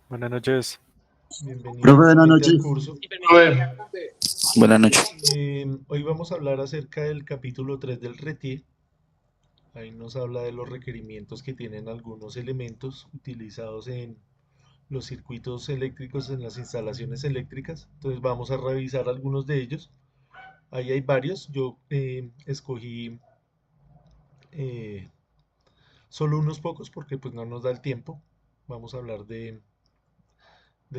Buenas noches. Bienvenido Profe, buenas nuevamente al noches. curso. A ver, Buenas noches. Hoy vamos a hablar acerca del capítulo 3 del RETIE. Ahí nos habla de los requerimientos que tienen algunos elementos utilizados en los circuitos eléctricos en las instalaciones eléctricas. Entonces vamos a revisar algunos de ellos. Ahí hay varios. Yo escogí eh, solo unos pocos porque pues no nos da el tiempo. Vamos a hablar del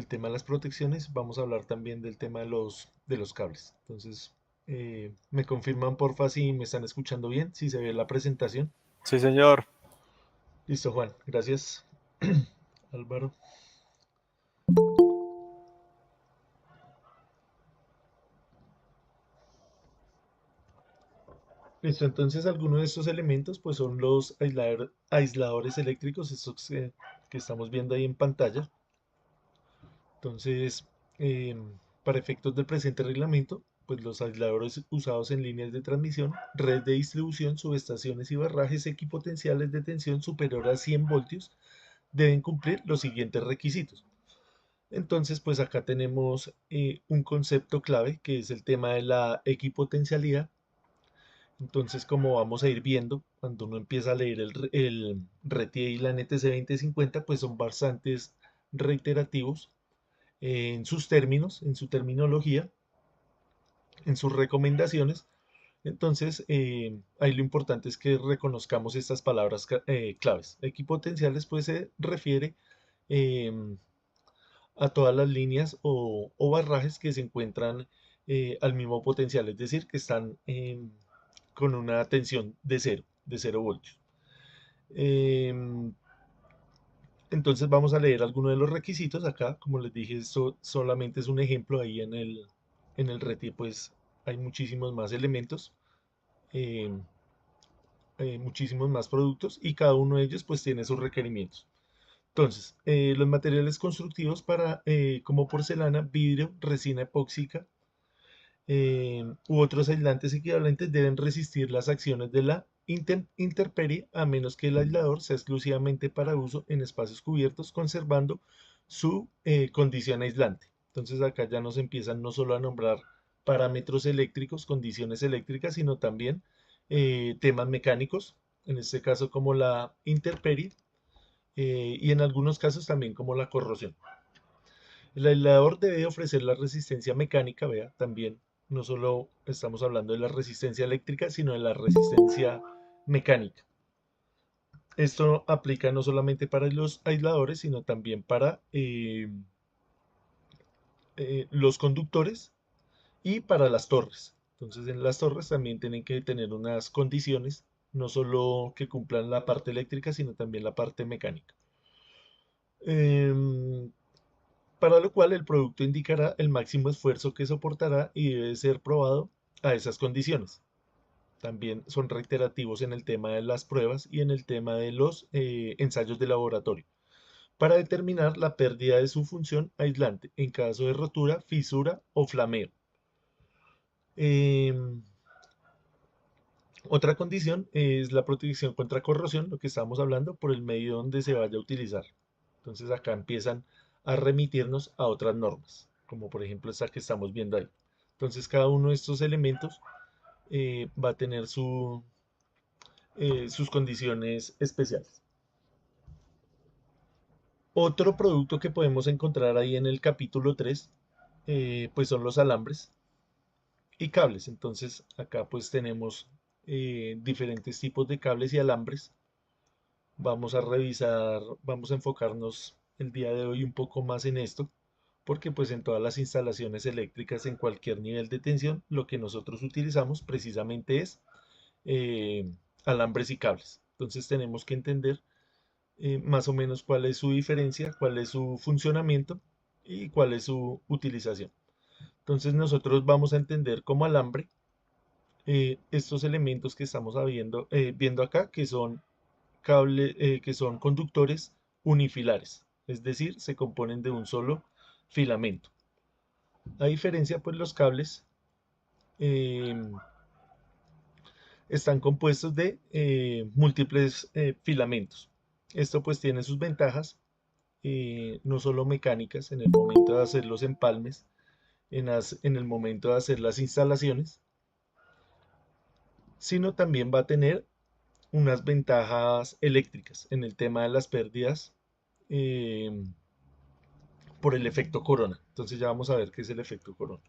tema de las protecciones, vamos a hablar también del tema de los cables. Entonces, me confirman porfa si me están escuchando bien, si se ve la presentación. Sí, señor. Listo, Juan, gracias. Álvaro. Listo, entonces algunos de estos elementos pues son los aisladores eléctricos, estos que estamos viendo ahí en pantalla. Entonces, para efectos del presente reglamento, pues los aisladores usados en líneas de transmisión, red de distribución, subestaciones y barrajes equipotenciales de tensión superior a 100 voltios deben cumplir los siguientes requisitos. Entonces, pues acá tenemos un concepto clave que es el tema de la equipotencialidad. Entonces, como vamos a ir viendo, cuando uno empieza a leer el RETIE y la NTC 2050, pues son bastantes reiterativos en sus términos, en su terminología, en sus recomendaciones. Entonces, ahí lo importante es que reconozcamos estas palabras claves. Equipotenciales pues se refiere eh, a todas las líneas o barrajes que se encuentran al mismo potencial, es decir, que están con una tensión de cero voltios. Em, entonces vamos a leer algunos de los requisitos acá. Como les dije, esto solamente es un ejemplo. Ahí en el RETI pues hay muchísimos más elementos, eh, muchísimos más productos y cada uno de ellos pues tiene sus requerimientos. Entonces, los materiales constructivos para como porcelana, vidrio, resina epóxica u otros aislantes equivalentes deben resistir las acciones de la intemperie a menos que el aislador sea exclusivamente para uso en espacios cubiertos, conservando su condición aislante. Entonces acá ya nos empiezan no solo a nombrar parámetros eléctricos, condiciones eléctricas, sino también temas mecánicos, en este caso como la intemperie y en algunos casos también como la corrosión. El aislador debe ofrecer la resistencia mecánica, vea, también no solo estamos hablando de la resistencia eléctrica, sino de la resistencia mecánica. Esto aplica no solamente para los aisladores, sino también para los conductores y para las torres. Entonces, en las torres también tienen que tener unas condiciones, no solo que cumplan la parte eléctrica, sino también la parte mecánica. Em, para lo cual el producto indicará el máximo esfuerzo que soportará y debe ser probado a esas condiciones. También son reiterativos en el tema de las pruebas y en el tema de los ensayos de laboratorio, para determinar la pérdida de su función aislante en caso de rotura, fisura o flameo. Em, Otra condición es la protección contra corrosión, lo que estamos hablando, por el medio donde se vaya a utilizar. Entonces acá empiezan a remitirnos a otras normas, como por ejemplo esta que estamos viendo ahí. Entonces cada uno de estos elementos va a tener sus condiciones especiales. Otro producto que podemos encontrar ahí en el capítulo 3, pues son los alambres y cables. Entonces acá pues tenemos diferentes tipos de cables y alambres. Vamos a revisar, vamos a enfocarnos el día de hoy un poco más en esto, porque pues en todas las instalaciones eléctricas en cualquier nivel de tensión, lo que nosotros utilizamos precisamente es eh, alambres y cables. Entonces tenemos que entender más o menos cuál es su diferencia, cuál es su funcionamiento y cuál es su utilización. Entonces nosotros vamos a entender como alambre estos elementos que estamos viendo acá, que son conductores unifilares, es decir, se componen de un solo filamento. A diferencia, pues los cables em, están compuestos de múltiples filamentos. Esto pues tiene sus ventajas no solo mecánicas en el momento de hacer los empalmes, en el momento de hacer las instalaciones, sino también va a tener unas ventajas eléctricas en el tema de las pérdidas eh, por el efecto corona. Entonces ya vamos a ver qué es el efecto corona.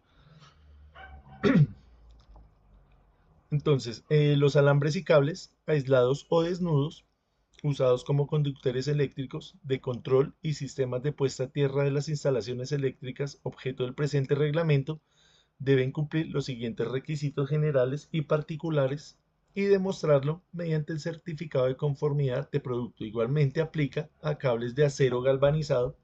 Entonces, los alambres y cables aislados o desnudos, usados como conductores eléctricos de control y sistemas de puesta a tierra de las instalaciones eléctricas objeto del presente reglamento, deben cumplir los siguientes requisitos generales y particulares y demostrarlo mediante el certificado de conformidad de producto. Igualmente aplica a cables de acero galvanizado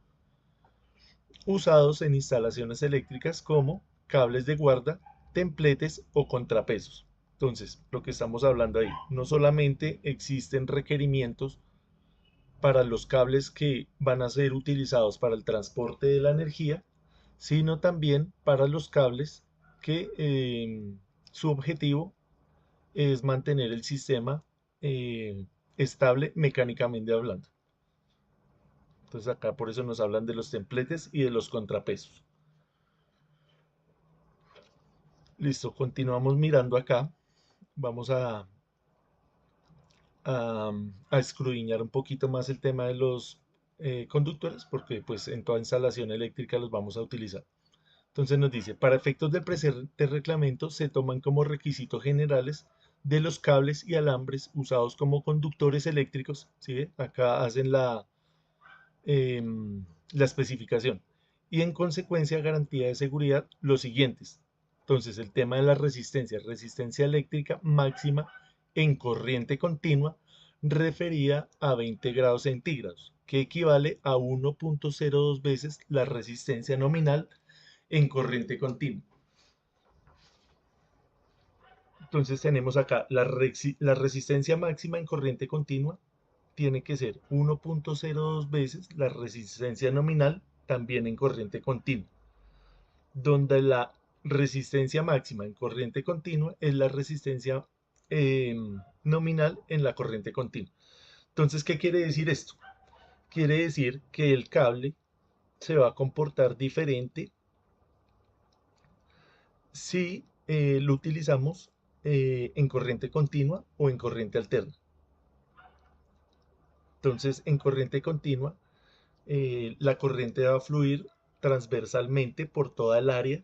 usados en instalaciones eléctricas como cables de guarda, templetes o contrapesos. Entonces, lo que estamos hablando ahí, no solamente existen requerimientos para los cables que van a ser utilizados para el transporte de la energía, sino también para los cables que su objetivo es mantener el sistema eh, estable mecánicamente hablando. Entonces acá por eso nos hablan de los templetes y de los contrapesos. Listo, continuamos mirando acá. Vamos a escudriñar un poquito más el tema de los conductores, porque pues en toda instalación eléctrica los vamos a utilizar. Entonces nos dice, para efectos del presente reglamento se toman como requisitos generales de los cables y alambres usados como conductores eléctricos, ¿sí? Acá hacen la especificación. Y en consecuencia garantía de seguridad los siguientes. Entonces el tema de la resistencia, resistencia eléctrica máxima en corriente continua referida a 20 grados centígrados, que equivale a 1.02 veces la resistencia nominal en corriente continua. Entonces tenemos acá la resistencia máxima en corriente continua tiene que ser 1.02 veces la resistencia nominal también en corriente continua, donde la resistencia máxima en corriente continua es la resistencia eh, nominal en la corriente continua. Entonces, ¿qué quiere decir esto? Quiere decir que el cable se va a comportar diferente si lo utilizamos en corriente continua o en corriente alterna. Entonces, en corriente continua, la corriente va a fluir transversalmente por toda el área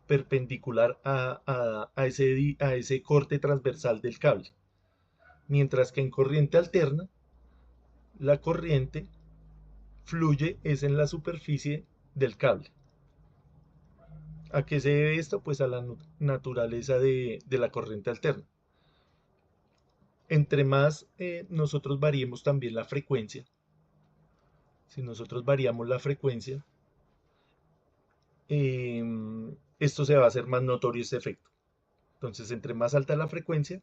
perpendicular a ese corte transversal del cable. Mientras que en corriente alterna, la corriente fluye es en la superficie del cable. ¿A qué se debe esto? Pues a la naturaleza de la corriente alterna. Entre más nosotros variemos también la frecuencia, si nosotros variamos la frecuencia, esto se va a hacer más notorio este efecto. Entonces, entre más alta la frecuencia,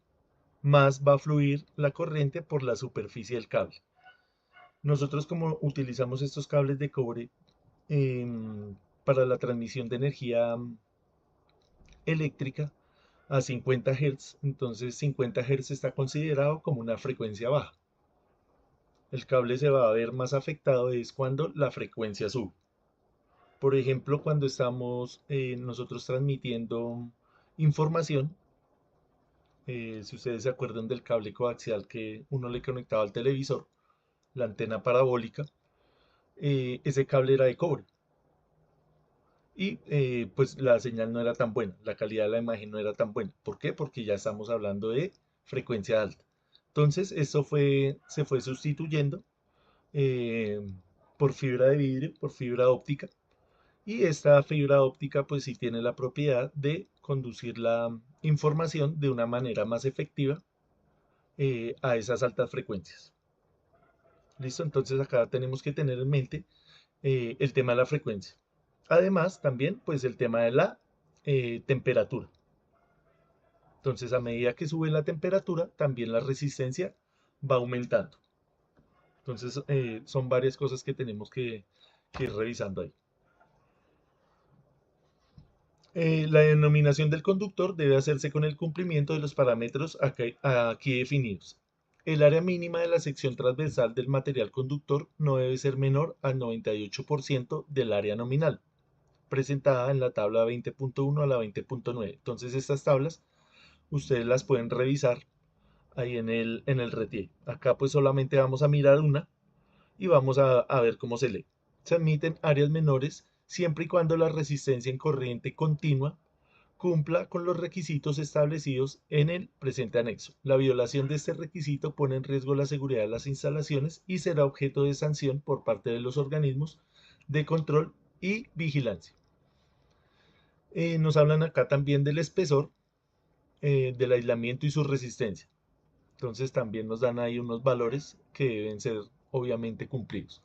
más va a fluir la corriente por la superficie del cable. Nosotros como utilizamos estos cables de cobre para la transmisión de energía eléctrica a 50 Hz, entonces 50 Hz está considerado como una frecuencia baja. El cable se va a ver más afectado es cuando la frecuencia sube. Por ejemplo, cuando estamos nosotros transmitiendo información, si ustedes se acuerdan del cable coaxial que uno le conectaba al televisor, la antena parabólica, ese cable era de cobre. Y pues la señal no era tan buena, la calidad de la imagen no era tan buena. ¿Por qué? Porque ya estamos hablando de frecuencia alta. Entonces, se fue sustituyendo eh, por fibra de vidrio, por fibra óptica. Y esta fibra óptica pues sí tiene la propiedad de conducir la información de una manera más efectiva a esas altas frecuencias. ¿Listo? Entonces acá tenemos que tener en mente el tema de la frecuencia. Además, también pues el tema de la temperatura. Entonces, a medida que sube la temperatura, también la resistencia va aumentando. Entonces, son varias cosas que tenemos que ir revisando ahí. La denominación del conductor debe hacerse con el cumplimiento de los parámetros aquí definidos. El área mínima de la sección transversal del material conductor no debe ser menor al 98% del área nominal, presentada en la tabla 20.1 a la 20.9. Entonces estas tablas ustedes las pueden revisar ahí en el RETIE. Acá pues solamente vamos a mirar una y vamos a ver cómo se lee. Se admiten áreas menores siempre y cuando la resistencia en corriente continua cumpla con los requisitos establecidos en el presente anexo. La violación de este requisito pone en riesgo la seguridad de las instalaciones y será objeto de sanción por parte de los organismos de control y vigilancia. Nos hablan acá también del espesor, del aislamiento y su resistencia. Entonces también nos dan ahí unos valores que deben ser obviamente cumplidos.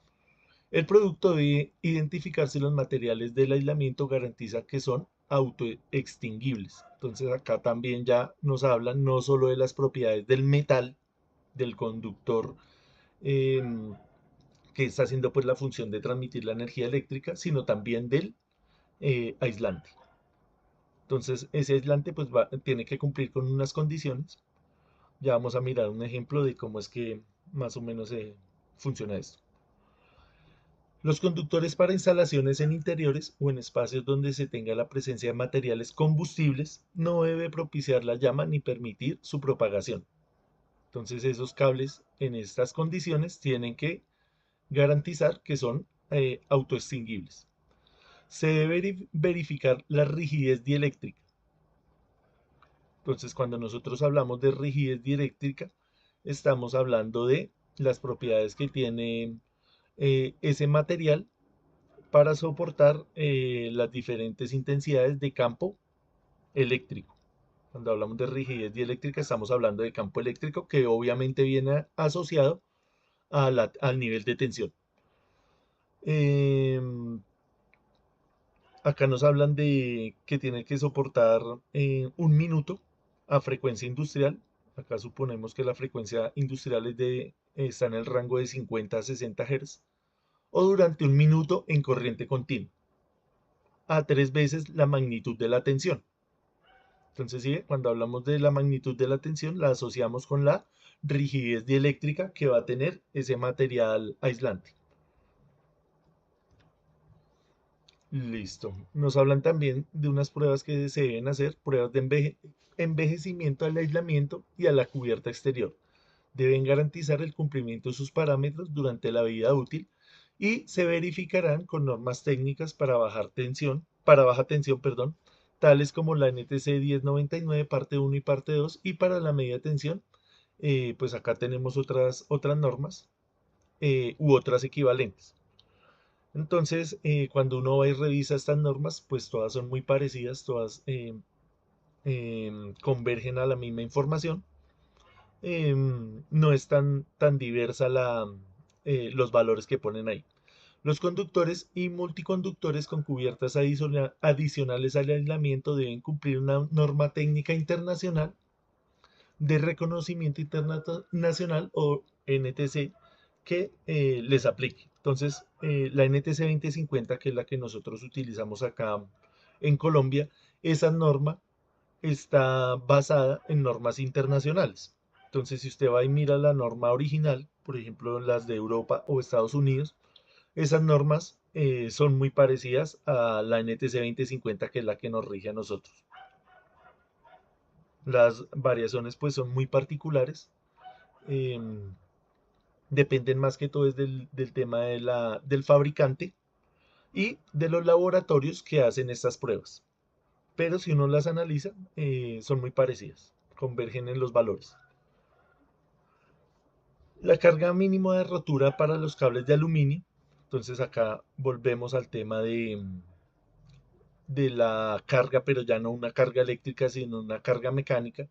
El producto debe identificar si los materiales del aislamiento garantiza que son autoextinguibles. Entonces acá también ya nos hablan no solo de las propiedades del metal, del conductor eh, que está haciendo pues la función de transmitir la energía eléctrica, sino también del aislante. Entonces ese aislante pues tiene que cumplir con unas condiciones. Ya vamos a mirar un ejemplo de cómo es que más o menos funciona esto. Los conductores para instalaciones en interiores o en espacios donde se tenga la presencia de materiales combustibles no debe propiciar la llama ni permitir su propagación. Entonces esos cables en estas condiciones tienen que garantizar que son autoextinguibles. Se debe verificar la rigidez dieléctrica. Entonces cuando nosotros hablamos de rigidez dieléctrica, estamos hablando de las propiedades que tiene ese material para soportar las diferentes intensidades de campo eléctrico. Cuando hablamos de rigidez dieléctrica estamos hablando de campo eléctrico que obviamente viene asociado al nivel de tensión. Acá nos hablan de que tiene que soportar 1 minuto a frecuencia industrial. Acá suponemos que la frecuencia industrial está en el rango de 50 a 60 Hz. O durante 1 minuto en corriente continua, a 3 veces la magnitud de la tensión. Entonces, ¿sí? Cuando hablamos de la magnitud de la tensión, la asociamos con la rigidez dieléctrica que va a tener ese material aislante. Listo. Nos hablan también de unas pruebas que se deben hacer, pruebas de envejecimiento al aislamiento y a la cubierta exterior. Deben garantizar el cumplimiento de sus parámetros durante la vida útil y se verificarán con normas técnicas para baja tensión, perdón, tales como la NTC 1099 parte 1 y parte 2, y para la media tensión, pues acá tenemos otras normas u otras equivalentes. Entonces, cuando uno va y revisa estas normas, pues todas son muy parecidas, todas convergen a la misma información. No es tan diversa los valores que ponen ahí. Los conductores y multiconductores con cubiertas adicionales al aislamiento deben cumplir una norma técnica internacional de reconocimiento internacional o NTC que les aplique. Entonces, la NTC 2050, que es la que nosotros utilizamos acá en Colombia, esa norma está basada en normas internacionales. Entonces, si usted va y mira la norma original, por ejemplo, las de Europa o Estados Unidos, esas normas son muy parecidas a la NTC 2050, que es la que nos rige a nosotros. Las variaciones pues son muy particulares. Dependen más que todo del tema del fabricante y de los laboratorios que hacen estas pruebas. Pero si uno las analiza, son muy parecidas, convergen en los valores. La carga mínima de rotura para los cables de aluminio. Entonces acá volvemos al tema de la carga, pero ya no una carga eléctrica, sino una carga mecánica.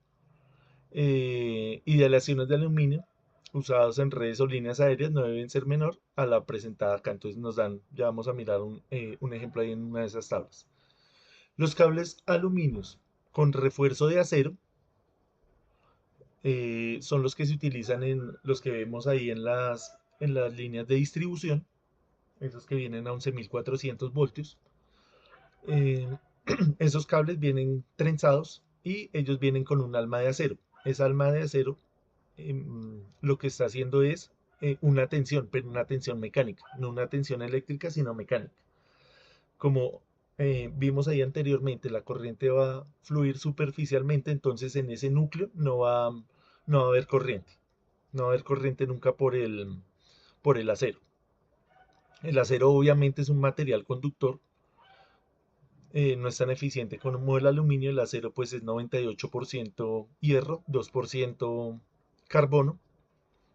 Y de aleaciones de aluminio usados en redes o líneas aéreas no deben ser menor a la presentada acá. Entonces nos dan, ya vamos a mirar un ejemplo ahí en una de esas tablas. Los cables aluminios con refuerzo de acero son los que se utilizan en los que vemos ahí en las líneas de distribución, esos que vienen a 11.400 voltios. Esos cables vienen trenzados y ellos vienen con un alma de acero. Esa alma de acero lo que está haciendo es una tensión, pero una tensión mecánica, no una tensión eléctrica, sino mecánica. Como vimos ahí anteriormente, la corriente va a fluir superficialmente, entonces en ese núcleo no va a haber corriente. No va a haber corriente nunca por el acero. El acero obviamente es un material conductor, no es tan eficiente como el aluminio. El acero pues es 98% hierro, 2% carbono,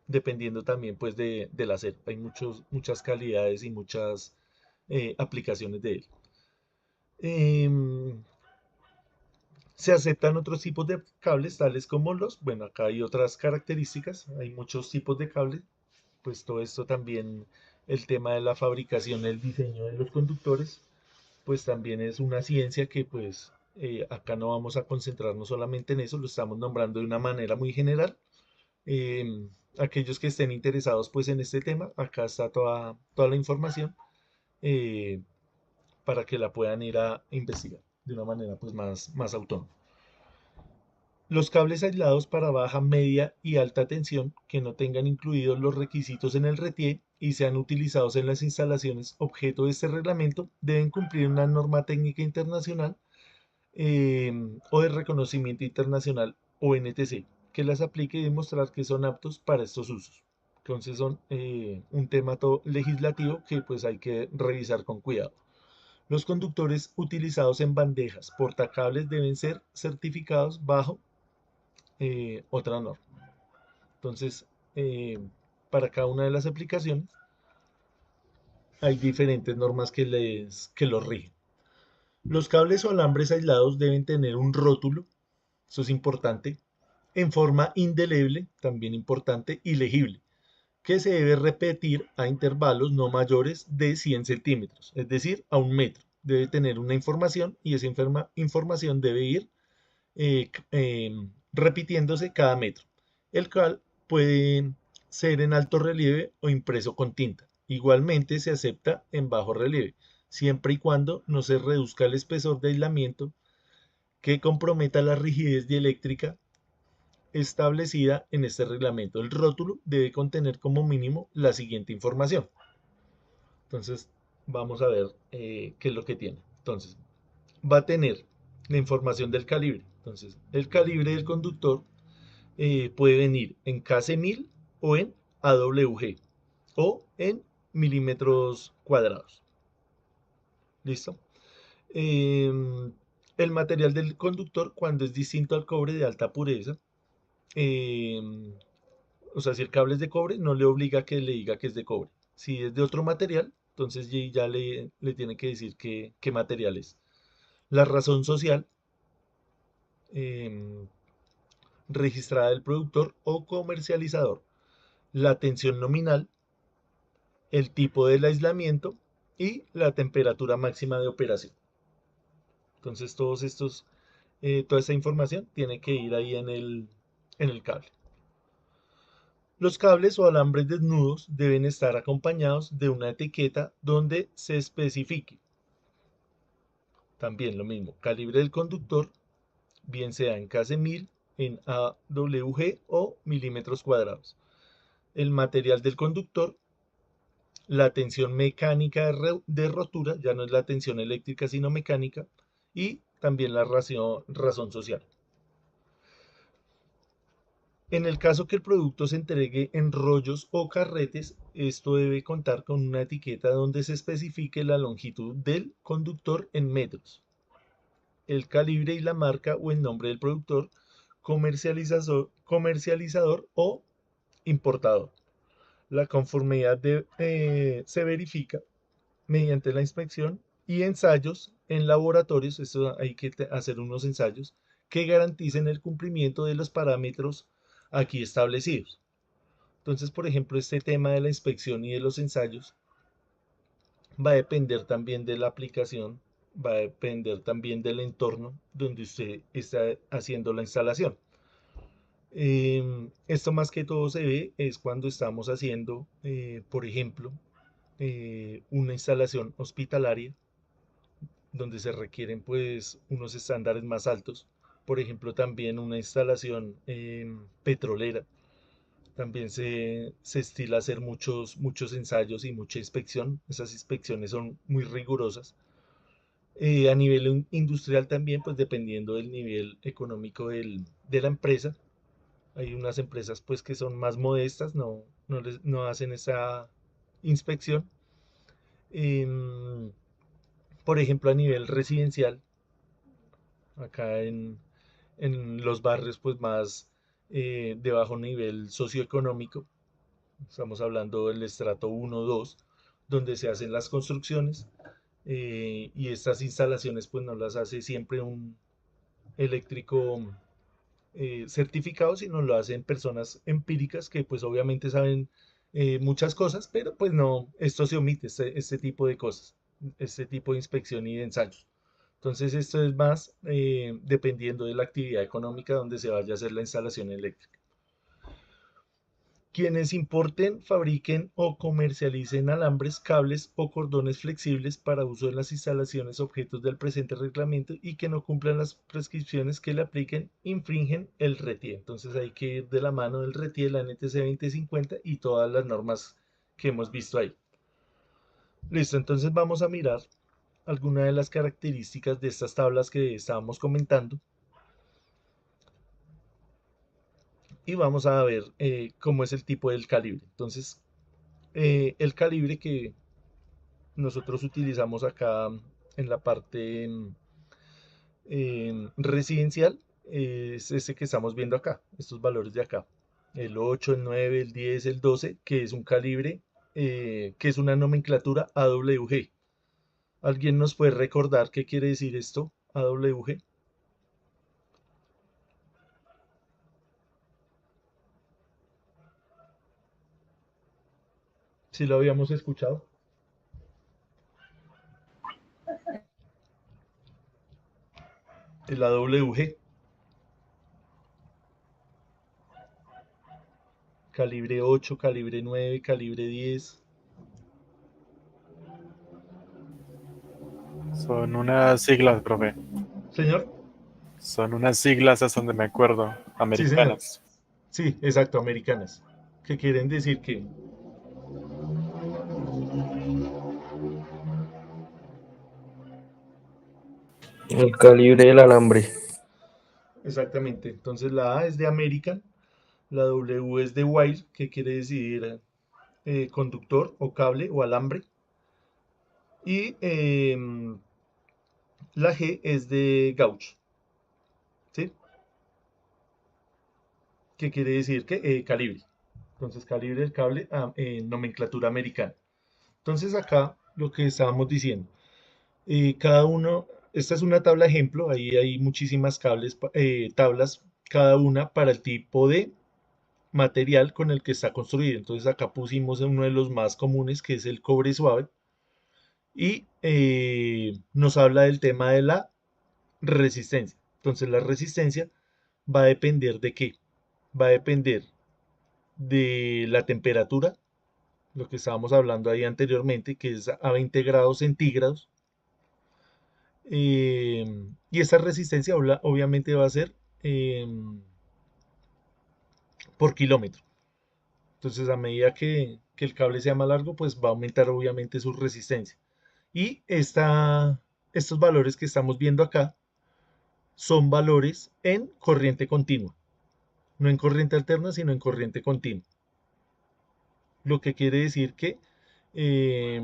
dependiendo también pues del acero. Hay muchas calidades y muchas aplicaciones de él. Em, Se aceptan otros tipos de cables, tales como bueno, acá hay otras características, hay muchos tipos de cables, pues todo esto también, el tema de la fabricación, el diseño de los conductores, pues también es una ciencia que pues acá no vamos a concentrarnos solamente en eso, lo estamos nombrando de una manera muy general. Aquellos que estén interesados pues en este tema, acá está toda la información eh, para que la puedan ir a investigar de una manera pues más autónoma. Los cables aislados para baja, media y alta tensión que no tengan incluidos los requisitos en el RETIE y sean utilizados en las instalaciones objeto de este reglamento deben cumplir una norma técnica internacional o de reconocimiento internacional o NTC que las aplique y demostrar que son aptos para estos usos. Entonces son un tema legislativo que pues hay que revisar con cuidado. Los conductores utilizados en bandejas portacables deben ser certificados bajo otra norma. Entonces, eh, para cada una de las aplicaciones hay diferentes normas que los rigen. Los cables o alambres aislados deben tener un rótulo, eso es importante, en forma indeleble, también importante, y legible, que se debe repetir a intervalos no mayores de 100 centímetros, es decir, a 1 metro. Debe tener una información y esa información debe ir repitiéndose cada metro, el cual puede ser en alto relieve o impreso con tinta. Igualmente se acepta en bajo relieve, siempre y cuando no se reduzca el espesor de aislamiento que comprometa la rigidez dieléctrica establecida en este reglamento. El rótulo debe contener como mínimo la siguiente información. Entonces, vamos a ver qué es lo que tiene. Entonces, va a tener la información del calibre. Entonces, el calibre del conductor puede venir en KC1000 o en AWG o en milímetros cuadrados. ¿Listo? Eh, el material del conductor, cuando es distinto al cobre de alta pureza, eh, o sea, si el cable es de cobre, no le obliga a que le diga que es de cobre. Si es de otro material, entonces ya le tiene que decir qué material es. La razón social eh, registrada del productor o comercializador, la tensión nominal, el tipo del aislamiento y la temperatura máxima de operación. Entonces toda esta información tiene que ir ahí en el cable. Los cables o alambres desnudos deben estar acompañados de una etiqueta donde se especifique. También lo mismo, calibre del conductor, bien sea en KC1000, en AWG o milímetros cuadrados. El material del conductor, la tensión mecánica de rotura, ya no es la tensión eléctrica sino mecánica, y también la razón social. En el caso que el producto se entregue en rollos o carretes, esto debe contar con una etiqueta donde se especifique la longitud del conductor en metros, el calibre y la marca o el nombre del productor, comercializador o importador. La conformidad se verifica mediante la inspección y ensayos en laboratorios. Esto hay que hacer unos ensayos que garanticen el cumplimiento de los parámetros aquí establecidos. Entonces, por ejemplo, este tema de la inspección y de los ensayos va a depender también de la aplicación, va a depender también del entorno donde usted está haciendo la instalación. Esto más que todo se ve es cuando estamos haciendo, por ejemplo, una instalación hospitalaria donde se requieren pues unos estándares más altos. Por ejemplo, también una instalación petrolera, También se estila hacer muchos ensayos y mucha inspección. Esas inspecciones son muy rigurosas. A nivel industrial también, pues dependiendo del nivel económico de la empresa, hay unas empresas pues que son más modestas, no hacen esa inspección. Em, por ejemplo, a nivel residencial, acá en los barrios pues más de bajo nivel socioeconómico, estamos hablando del estrato 1 2, donde se hacen las construcciones, y estas instalaciones pues no las hace siempre un eléctrico certificado, sino lo hacen personas empíricas que pues obviamente saben muchas cosas, pero pues no, esto se omite, este tipo de cosas, este tipo de inspección y de ensayos. Entonces esto es más dependiendo de la actividad económica donde se vaya a hacer la instalación eléctrica. Quienes importen, fabriquen o comercialicen alambres, cables o cordones flexibles para uso en las instalaciones objetos del presente reglamento y que no cumplan las prescripciones que le apliquen, infringen el RETIE. Entonces hay que ir de la mano del RETIE, la NTC 2050 y todas las normas que hemos visto ahí. Listo, entonces vamos a mirar algunas de las características de estas tablas que estábamos comentando y vamos a ver cómo es el tipo del calibre. Entonces, el calibre que nosotros utilizamos acá en la parte residencial es ese que estamos viendo acá, estos valores de acá. El 8, el 9, el 10, el 12, que es un calibre, que es una nomenclatura AWG. ¿Alguien nos puede recordar qué quiere decir esto, AWG? Si lo habíamos escuchado. El AWG, calibre 8, calibre 9, calibre 10. Son unas siglas, profe. Señor, Son unas siglas hasta donde me acuerdo, sí, señor. americanas. Sí, exacto, americanas. Que quieren decir que, El calibre del alambre. exactamente. Entonces la A es de American, la W es de wire, que quiere decir conductor o cable o alambre. Y la G es de gauge, ¿sí? Que quiere decir que calibre. Entonces calibre del cable en nomenclatura americana. Entonces acá lo que estábamos diciendo, cada uno, esta es una tabla ejemplo, ahí hay muchísimas tablas, cada una para el tipo de material con el que está construido. Entonces acá pusimos uno de los más comunes que es el cobre suave y nos habla del tema de la resistencia. Entonces la resistencia va a depender de qué? Va a depender de la temperatura, lo que estábamos hablando ahí anteriormente, que es a 20 grados centígrados. Y esa resistencia obviamente va a ser eh, por kilómetro. Entonces, a medida que el cable sea más largo, pues va a aumentar obviamente su resistencia. Y estos valores que estamos viendo acá son valores en corriente continua. No en corriente alterna, sino en corriente continua. Lo que quiere decir que eh,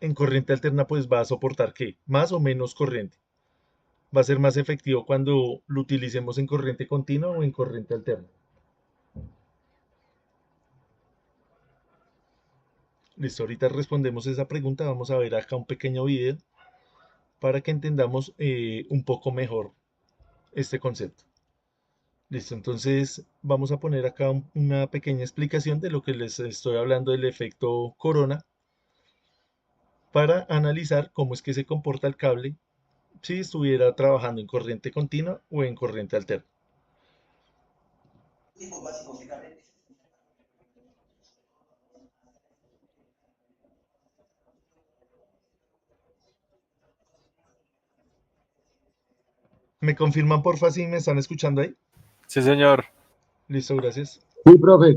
en corriente alterna pues va a soportar ¿qué? Más o menos corriente. Va a ser más efectivo cuando lo utilicemos en corriente continua o en corriente alterna. Listo, ahorita respondemos esa pregunta. Vamos a ver acá un pequeño video para que entendamos un poco mejor este concepto. Listo, entonces vamos a poner acá una pequeña explicación de lo que les estoy hablando del efecto corona para analizar cómo es que se comporta el cable si estuviera trabajando en corriente continua o en corriente alterna. ¿Me confirman porfa si me están escuchando ahí? Sí, señor. Listo, gracias. Sí, profe.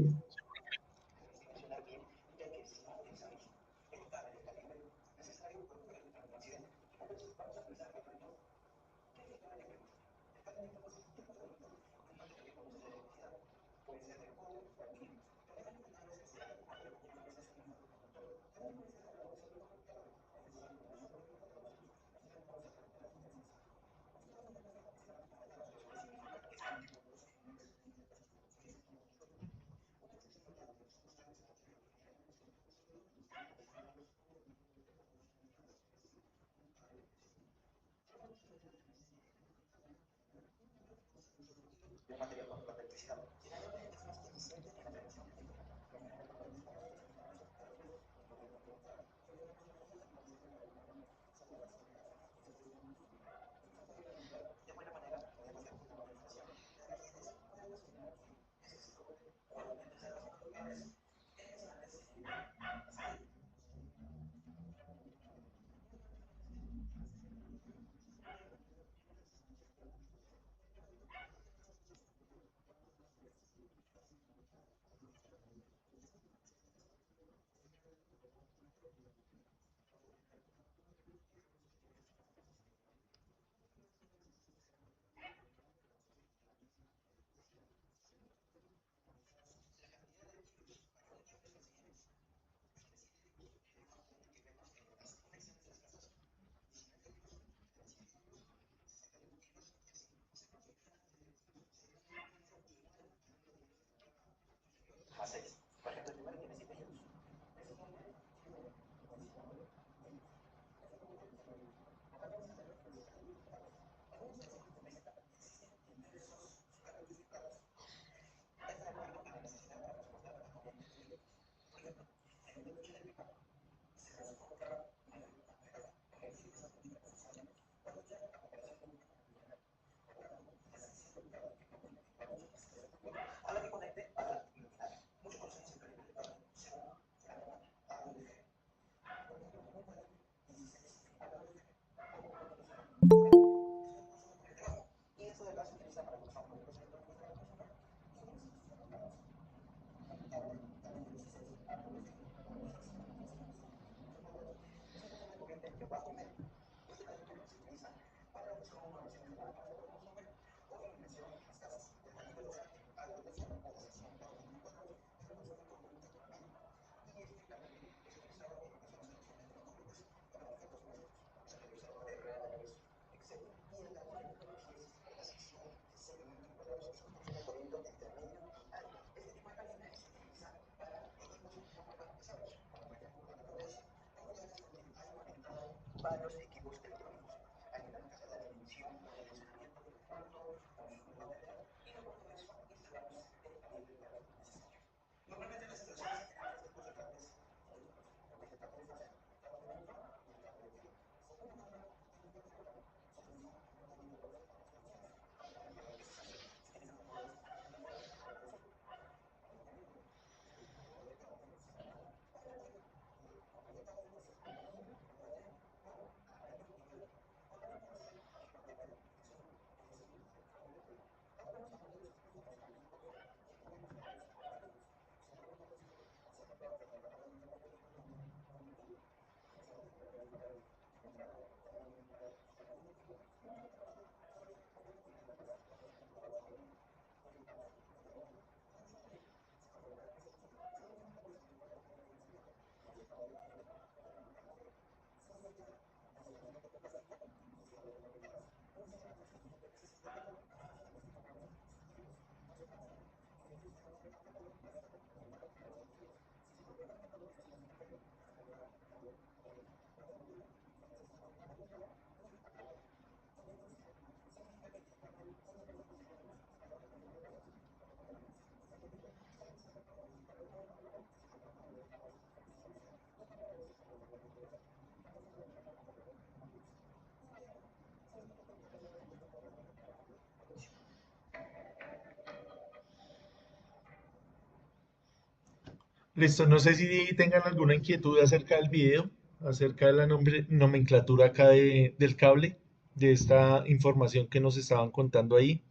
Listo, no sé si tengan alguna inquietud acerca del video, acerca de la nomenclatura acá del cable, de esta información que nos estaban contando ahí.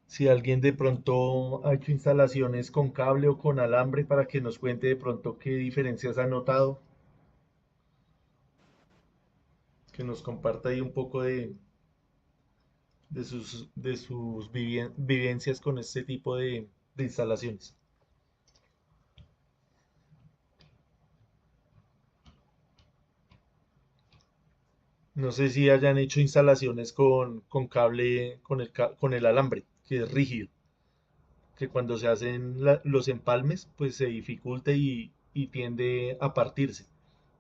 Si alguien de pronto ha hecho instalaciones con cable o con alambre para que nos cuente de pronto qué diferencias ha notado, que nos comparta ahí un poco de sus vivencias con este tipo de instalaciones. No sé si hayan hecho instalaciones con cable, con el alambre, que es rígido, que cuando se hacen los empalmes, pues se dificulta y tiende a partirse.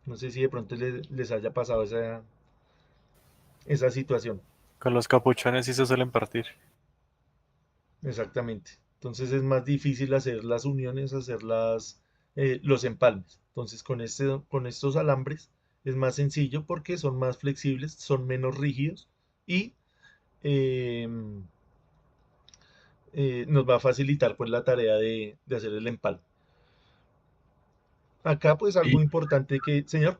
No sé si de pronto les haya pasado esa situación. Con los capuchones sí se suelen partir. Exactamente. Entonces es más difícil hacer las uniones, los empalmes. Entonces con estos alambres es más sencillo porque son más flexibles, son menos rígidos y em, nos va a facilitar pues la tarea de hacer el empalme. Acá pues algo Y, importante señor,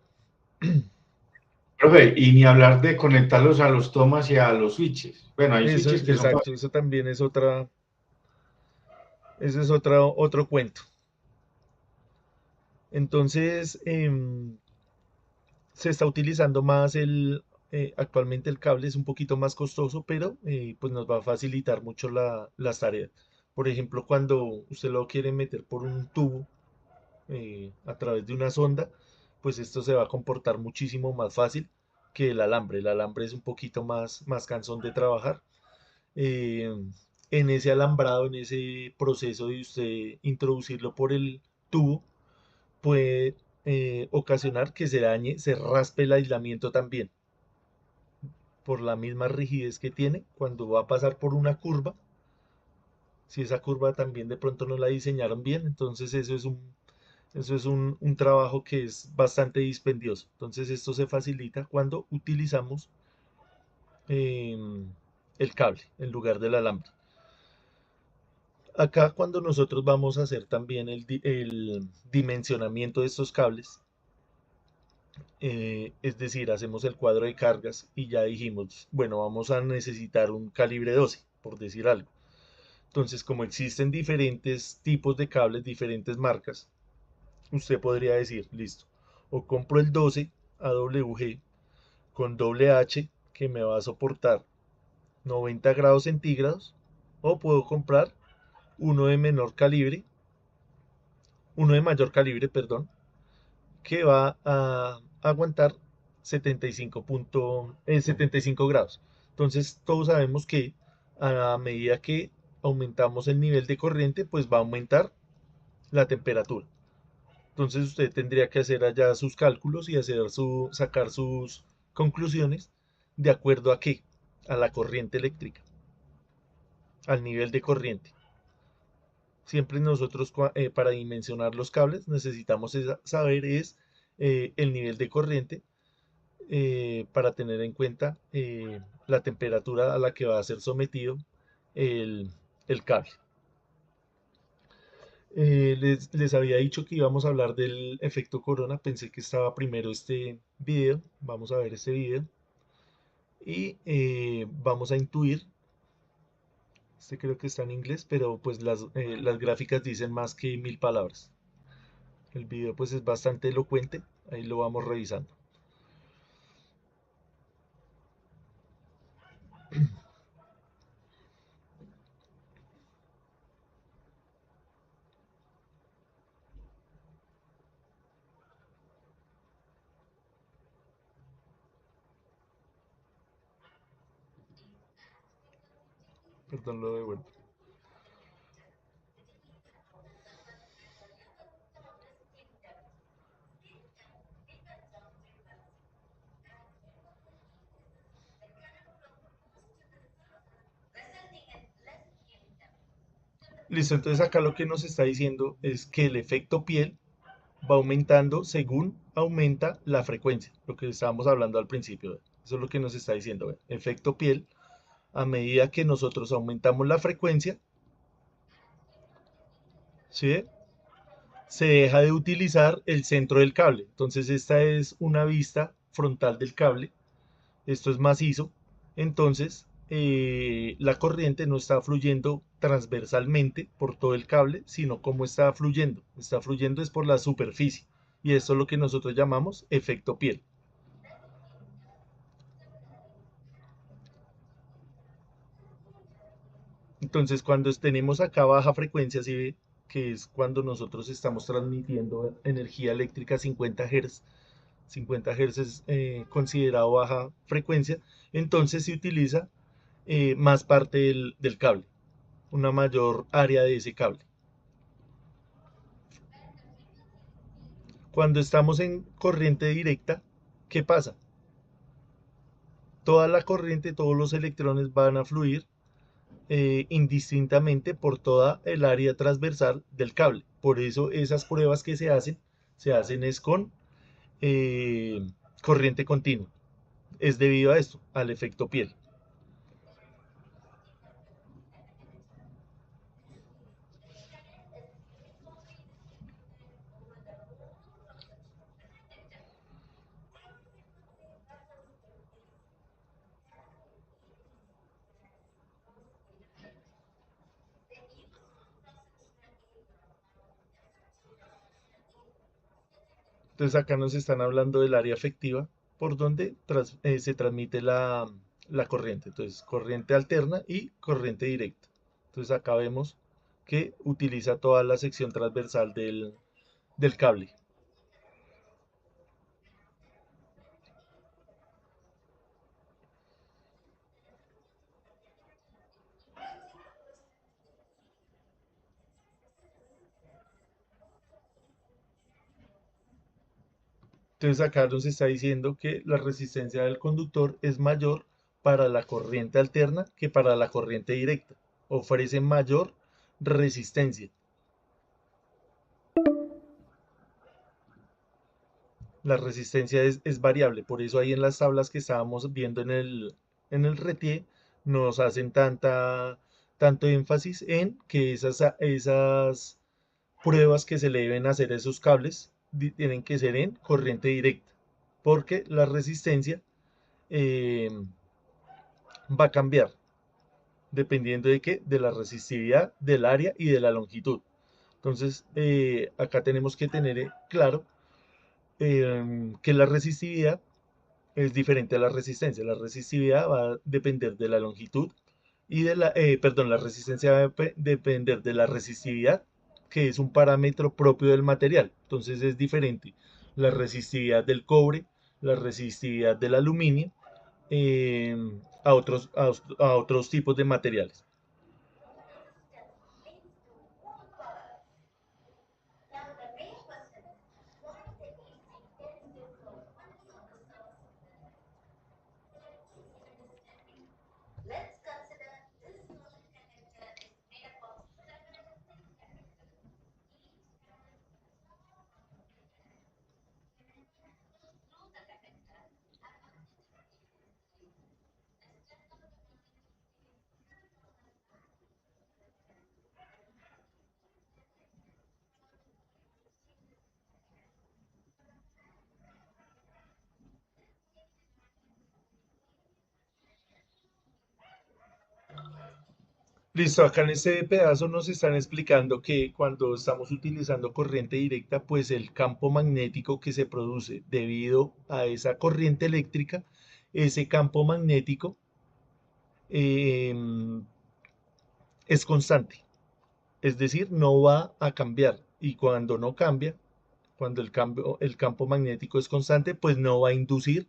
profe, y ni hablar de conectarlos a los tomas y a los switches. Bueno, hay eso, switches que son exacto, fáciles. eso también ese es otro cuento. Entonces, se está utilizando más actualmente el cable es un poquito más costoso, pero pues nos va a facilitar mucho las tareas. Por ejemplo, cuando usted lo quiere meter por un tubo a través de una sonda, pues esto se va a comportar muchísimo más fácil que el alambre. El alambre es un poquito más cansón de trabajar. Eh, en ese alambrado, en ese proceso de usted introducirlo por el tubo, puede ocasionar que se dañe, se raspe el aislamiento también, por la misma rigidez que tiene cuando va a pasar por una curva. Si esa curva también de pronto no la diseñaron bien, entonces eso es un trabajo que es bastante dispendioso. Entonces esto se facilita cuando utilizamos em, el cable en lugar del alambre. Acá cuando nosotros vamos a hacer también el dimensionamiento de estos cables, es decir, hacemos el cuadro de cargas y ya dijimos, bueno, vamos a necesitar un calibre 12, por decir algo. Entonces, como existen diferentes tipos de cables, diferentes marcas, usted podría decir, listo, o compro el 12 AWG con doble H que me va a soportar 90 grados centígrados, o puedo comprar uno de menor calibre, uno de mayor calibre, perdón, que va a aguantar 75 grados. Entonces, todos sabemos que a medida que aumentamos el nivel de corriente, pues va a aumentar la temperatura. Entonces, usted tendría que hacer allá sus cálculos y sacar sus conclusiones de acuerdo a qué, a la corriente eléctrica, al nivel de corriente. Siempre nosotros para dimensionar los cables necesitamos saber el nivel de corriente para tener en cuenta la temperatura a la que va a ser sometido el, el cable. Les había dicho que íbamos a hablar del efecto corona. Pensé que estaba primero este video. Vamos a ver este video. Y vamos a intuir. Este creo que está en inglés, pero pues las gráficas dicen más que 1000 palabras. El video pues es bastante elocuente. Ahí lo vamos revisando. Perdón, lo devuelvo. Listo, entonces acá lo que nos está diciendo es que el efecto piel va aumentando según aumenta la frecuencia, lo que estábamos hablando al principio. Eso es lo que nos está diciendo. Efecto piel, a medida que nosotros aumentamos la frecuencia, ¿sí? Se deja de utilizar el centro del cable. Entonces esta es una vista frontal del cable. Esto es macizo. Entonces la corriente no está fluyendo transversalmente por todo el cable, sino como está fluyendo. Está fluyendo es por la superficie. Y esto es lo que nosotros llamamos efecto piel. Entonces, cuando tenemos acá baja frecuencia, ¿sí ve? Que es cuando nosotros estamos transmitiendo energía eléctrica a 50 Hz. 50 Hz es considerado baja frecuencia. Entonces se utiliza más parte del cable, una mayor área de ese cable. Cuando estamos en corriente directa, ¿qué pasa? Toda la corriente, todos los electrones van a fluir indistintamente por toda el área transversal del cable. Por eso esas pruebas que se hacen es con corriente continua. Es debido a esto, al efecto piel. Entonces acá nos están hablando del área efectiva por donde se transmite la corriente. Entonces corriente alterna y corriente directa. Entonces acá vemos que utiliza toda la sección transversal del cable. Entonces acá nos está diciendo que la resistencia del conductor es mayor para la corriente alterna que para la corriente directa. Ofrece mayor resistencia. La resistencia es variable, por eso ahí en las tablas que estábamos viendo en el RETIE nos hacen tanto énfasis en que esas pruebas que se le deben hacer a esos cables tienen que ser en corriente directa, porque la resistencia eh, va a cambiar dependiendo de qué, de la resistividad, del área y de la longitud. Entonces, acá tenemos que tener claro que la resistividad es diferente a la resistencia. La resistividad va a depender de la longitud y perdón, la resistencia va a depender de la resistividad, que es un parámetro propio del material. Entonces es diferente la resistividad del cobre, la resistividad del aluminio, eh, a otros tipos de materiales. Listo, acá en este pedazo nos están explicando que cuando estamos utilizando corriente directa, pues el campo magnético que se produce debido a esa corriente eléctrica, ese campo magnético em, es constante, es decir, no va a cambiar. Y cuando no cambia, cuando el campo magnético es constante, pues no va a inducir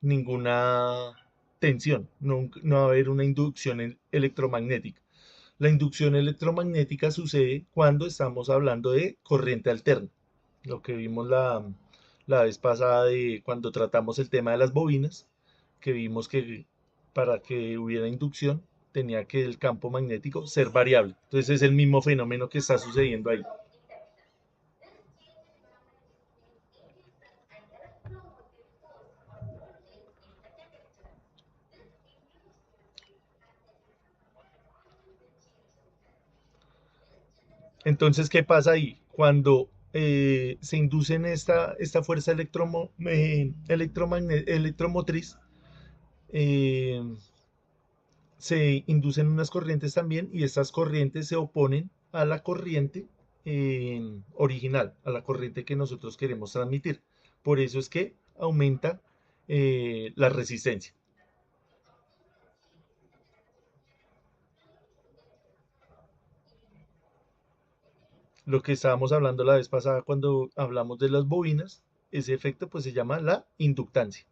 ninguna tensión, no va a haber una inducción electromagnética. La inducción electromagnética sucede cuando estamos hablando de corriente alterna, lo que vimos la vez pasada de cuando tratamos el tema de las bobinas, que vimos que para que hubiera inducción tenía que el campo magnético ser variable. Entonces es el mismo fenómeno que está sucediendo ahí. Entonces, ¿qué pasa ahí? Cuando se induce en esta fuerza electromotriz, eh, se inducen unas corrientes también y estas corrientes se oponen a la corriente original, a la corriente que nosotros queremos transmitir. Por eso es que aumenta la resistencia. Lo que estábamos hablando la vez pasada cuando hablamos de las bobinas, ese efecto pues se llama la inductancia.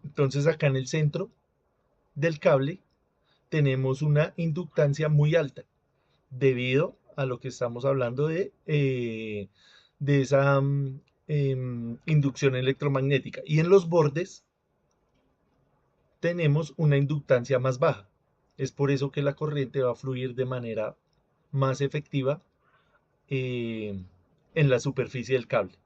Entonces acá en el centro del cable tenemos una inductancia muy alta debido a lo que estamos hablando de esa inducción electromagnética. Y en los bordes tenemos una inductancia más baja. Es por eso que la corriente va a fluir de manera más efectiva en la superficie del cable.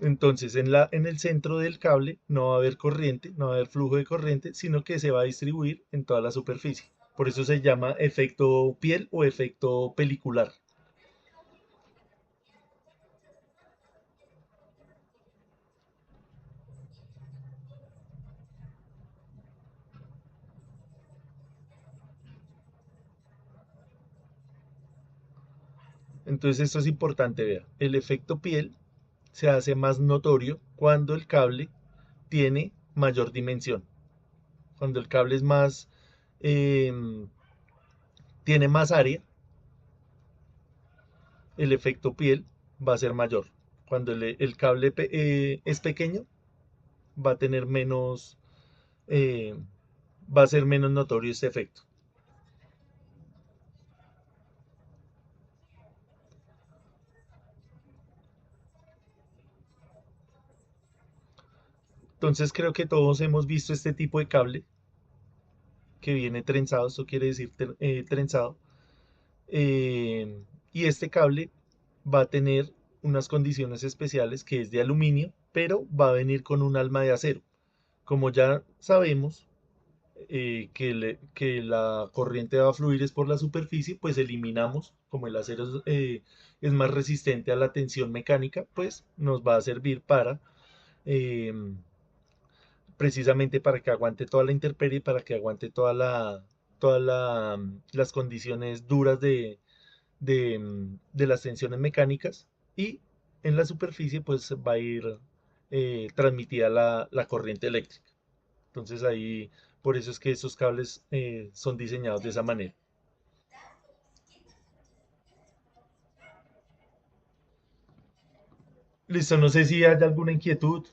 Entonces, en el centro del cable no va a haber corriente, no va a haber flujo de corriente, sino que se va a distribuir en toda la superficie. Por eso se llama efecto piel o efecto pelicular. Entonces, esto es importante, vea. El efecto piel se hace más notorio cuando el cable tiene mayor dimensión. Cuando el cable es más, em, tiene más área, el efecto piel va a ser mayor. Cuando el cable es pequeño, va a tener menos, eh, va a ser menos notorio este efecto. Entonces creo que todos hemos visto este tipo de cable que viene trenzado, esto quiere decir trenzado. eh, y este cable va a tener unas condiciones especiales que es de aluminio, pero va a venir con un alma de acero. Como ya sabemos que la corriente va a fluir es por la superficie, pues eliminamos, como el acero es más resistente a la tensión mecánica, pues nos va a servir para eh, precisamente para que aguante toda la intemperie, para que aguante las condiciones duras de las tensiones mecánicas y en la superficie pues va a ir transmitida la corriente eléctrica. Entonces ahí, por eso es que estos cables son diseñados de esa manera. Listo, no sé si hay alguna inquietud.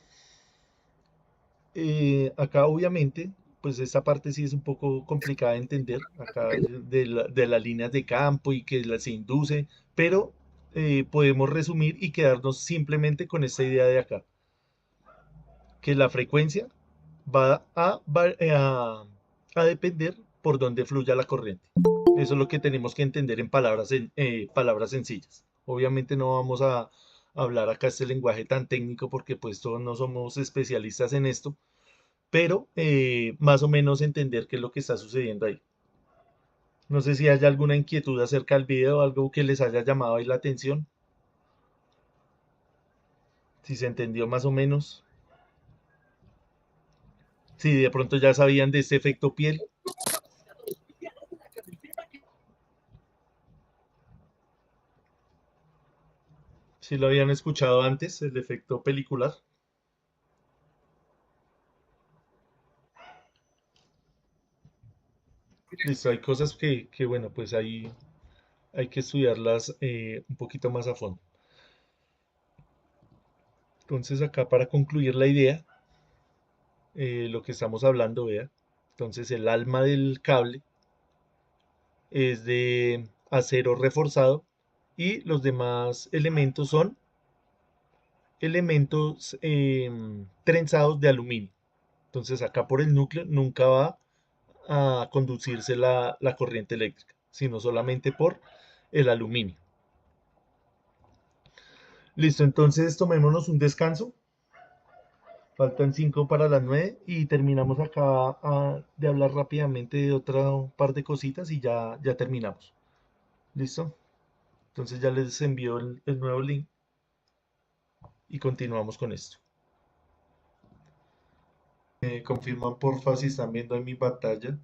Acá obviamente, pues esta parte sí es un poco complicada de entender, acá de las líneas de campo y que se induce, pero podemos resumir y quedarnos simplemente con esta idea de acá, que la frecuencia va a depender por dónde fluya la corriente. Eso es lo que tenemos que entender en palabras sencillas. Obviamente no vamos a hablar acá este lenguaje tan técnico porque pues todos no somos especialistas en esto, pero más o menos entender qué es lo que está sucediendo ahí. No sé si hay alguna inquietud acerca del video, algo que les haya llamado ahí la atención, si se entendió más o menos, si de pronto ya sabían de este efecto piel, si lo habían escuchado antes, el efecto pelicular. Listo, hay cosas bueno, pues ahí hay que estudiarlas un poquito más a fondo. Entonces acá para concluir la idea, lo que estamos hablando, vea, entonces el alma del cable es de acero reforzado y los demás elementos son elementos trenzados de aluminio. Entonces acá por el núcleo nunca va a conducirse la corriente eléctrica, sino solamente por el aluminio. Listo, entonces tomémonos un descanso. Faltan 5 para las 9 y terminamos acá de hablar rápidamente de otro par de cositas y ya terminamos. ¿Listo? Entonces ya les envío el nuevo link y continuamos con esto. Confirman porfa si están viendo en mi pantalla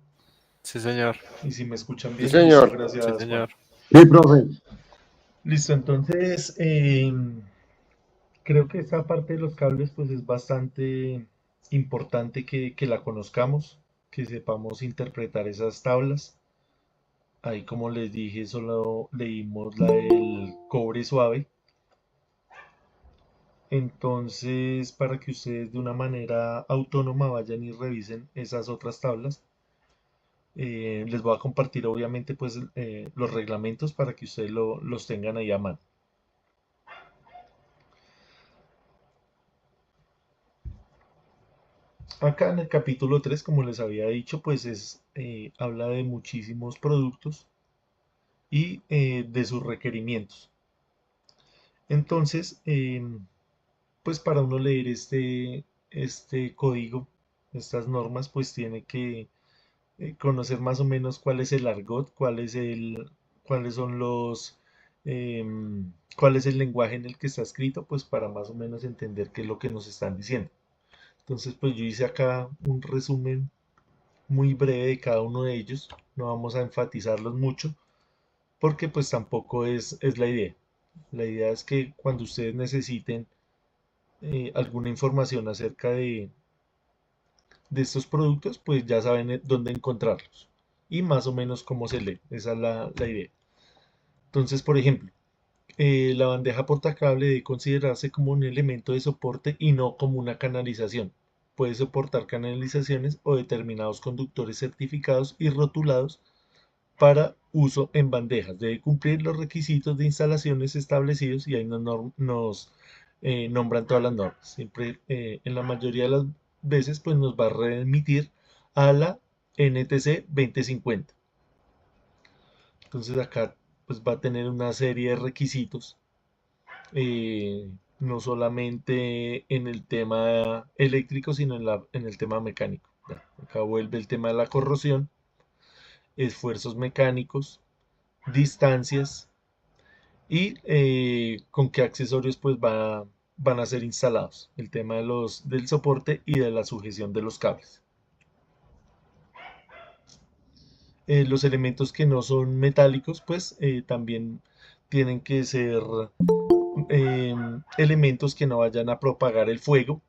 Sí, señor. y si me escuchan Sí, bien. Listo, señor. Sí, gracias Juan. señor. Sí, profe. Listo, entonces creo que esta parte de los cables pues es bastante importante que la conozcamos, que sepamos interpretar esas tablas. Ahí como les dije, solo leímos la del cobre suave. Entonces, para que ustedes de una manera autónoma vayan y revisen esas otras tablas, les voy a compartir obviamente pues los reglamentos para que ustedes los tengan ahí a mano. Acá en el capítulo 3, como les había dicho, pues habla de muchísimos productos y de sus requerimientos. Entonces, pues para uno leer este código, estas normas, pues tiene que conocer más o menos cuál es el argot, cuáles son cuál es el lenguaje en el que está escrito, pues para más o menos entender qué es lo que nos están diciendo. Entonces, pues yo hice acá un resumen muy breve de cada uno de ellos. No vamos a enfatizarlos mucho porque pues tampoco es la idea. La idea es que cuando ustedes necesiten alguna información acerca de estos productos, pues ya saben dónde encontrarlos y más o menos cómo se lee. Esa es la idea. Entonces, por ejemplo, la bandeja portacable debe considerarse como un elemento de soporte y no como una canalización. Puede soportar canalizaciones o determinados conductores certificados y rotulados para uso en bandejas. Debe cumplir los requisitos de instalaciones establecidos y ahí nos nombran todas las normas. Siempre, en la mayoría de las veces, pues nos va a remitir a la NTC 2050. Entonces acá pues va a tener una serie de requisitos, no solamente en el tema eléctrico, sino en el tema mecánico. Ya, acá vuelve el tema de la corrosión, esfuerzos mecánicos, distancias y con qué accesorios pues van a ser instalados. El tema del soporte y de la sujeción de los cables. Los elementos que no son metálicos pues también tienen que ser elementos que no vayan a propagar el fuego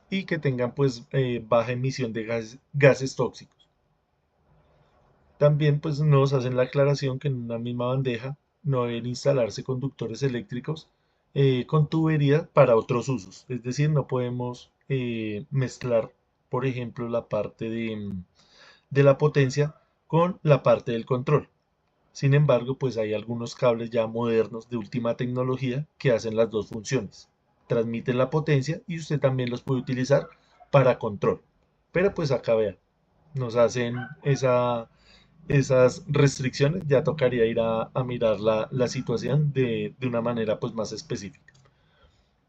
y que tengan pues baja emisión de gases tóxicos. También pues nos hacen la aclaración que en una misma bandeja no deben instalarse conductores eléctricos con tubería para otros usos. Es decir, no podemos mezclar, por ejemplo, la parte de la potencia con la parte del control. Sin embargo, pues hay algunos cables ya modernos de última tecnología que hacen las dos funciones. Transmiten la potencia y usted también los puede utilizar para control. Pero pues acá vean, nos hacen esas restricciones, ya tocaría ir a mirar la situación de una manera pues más específica.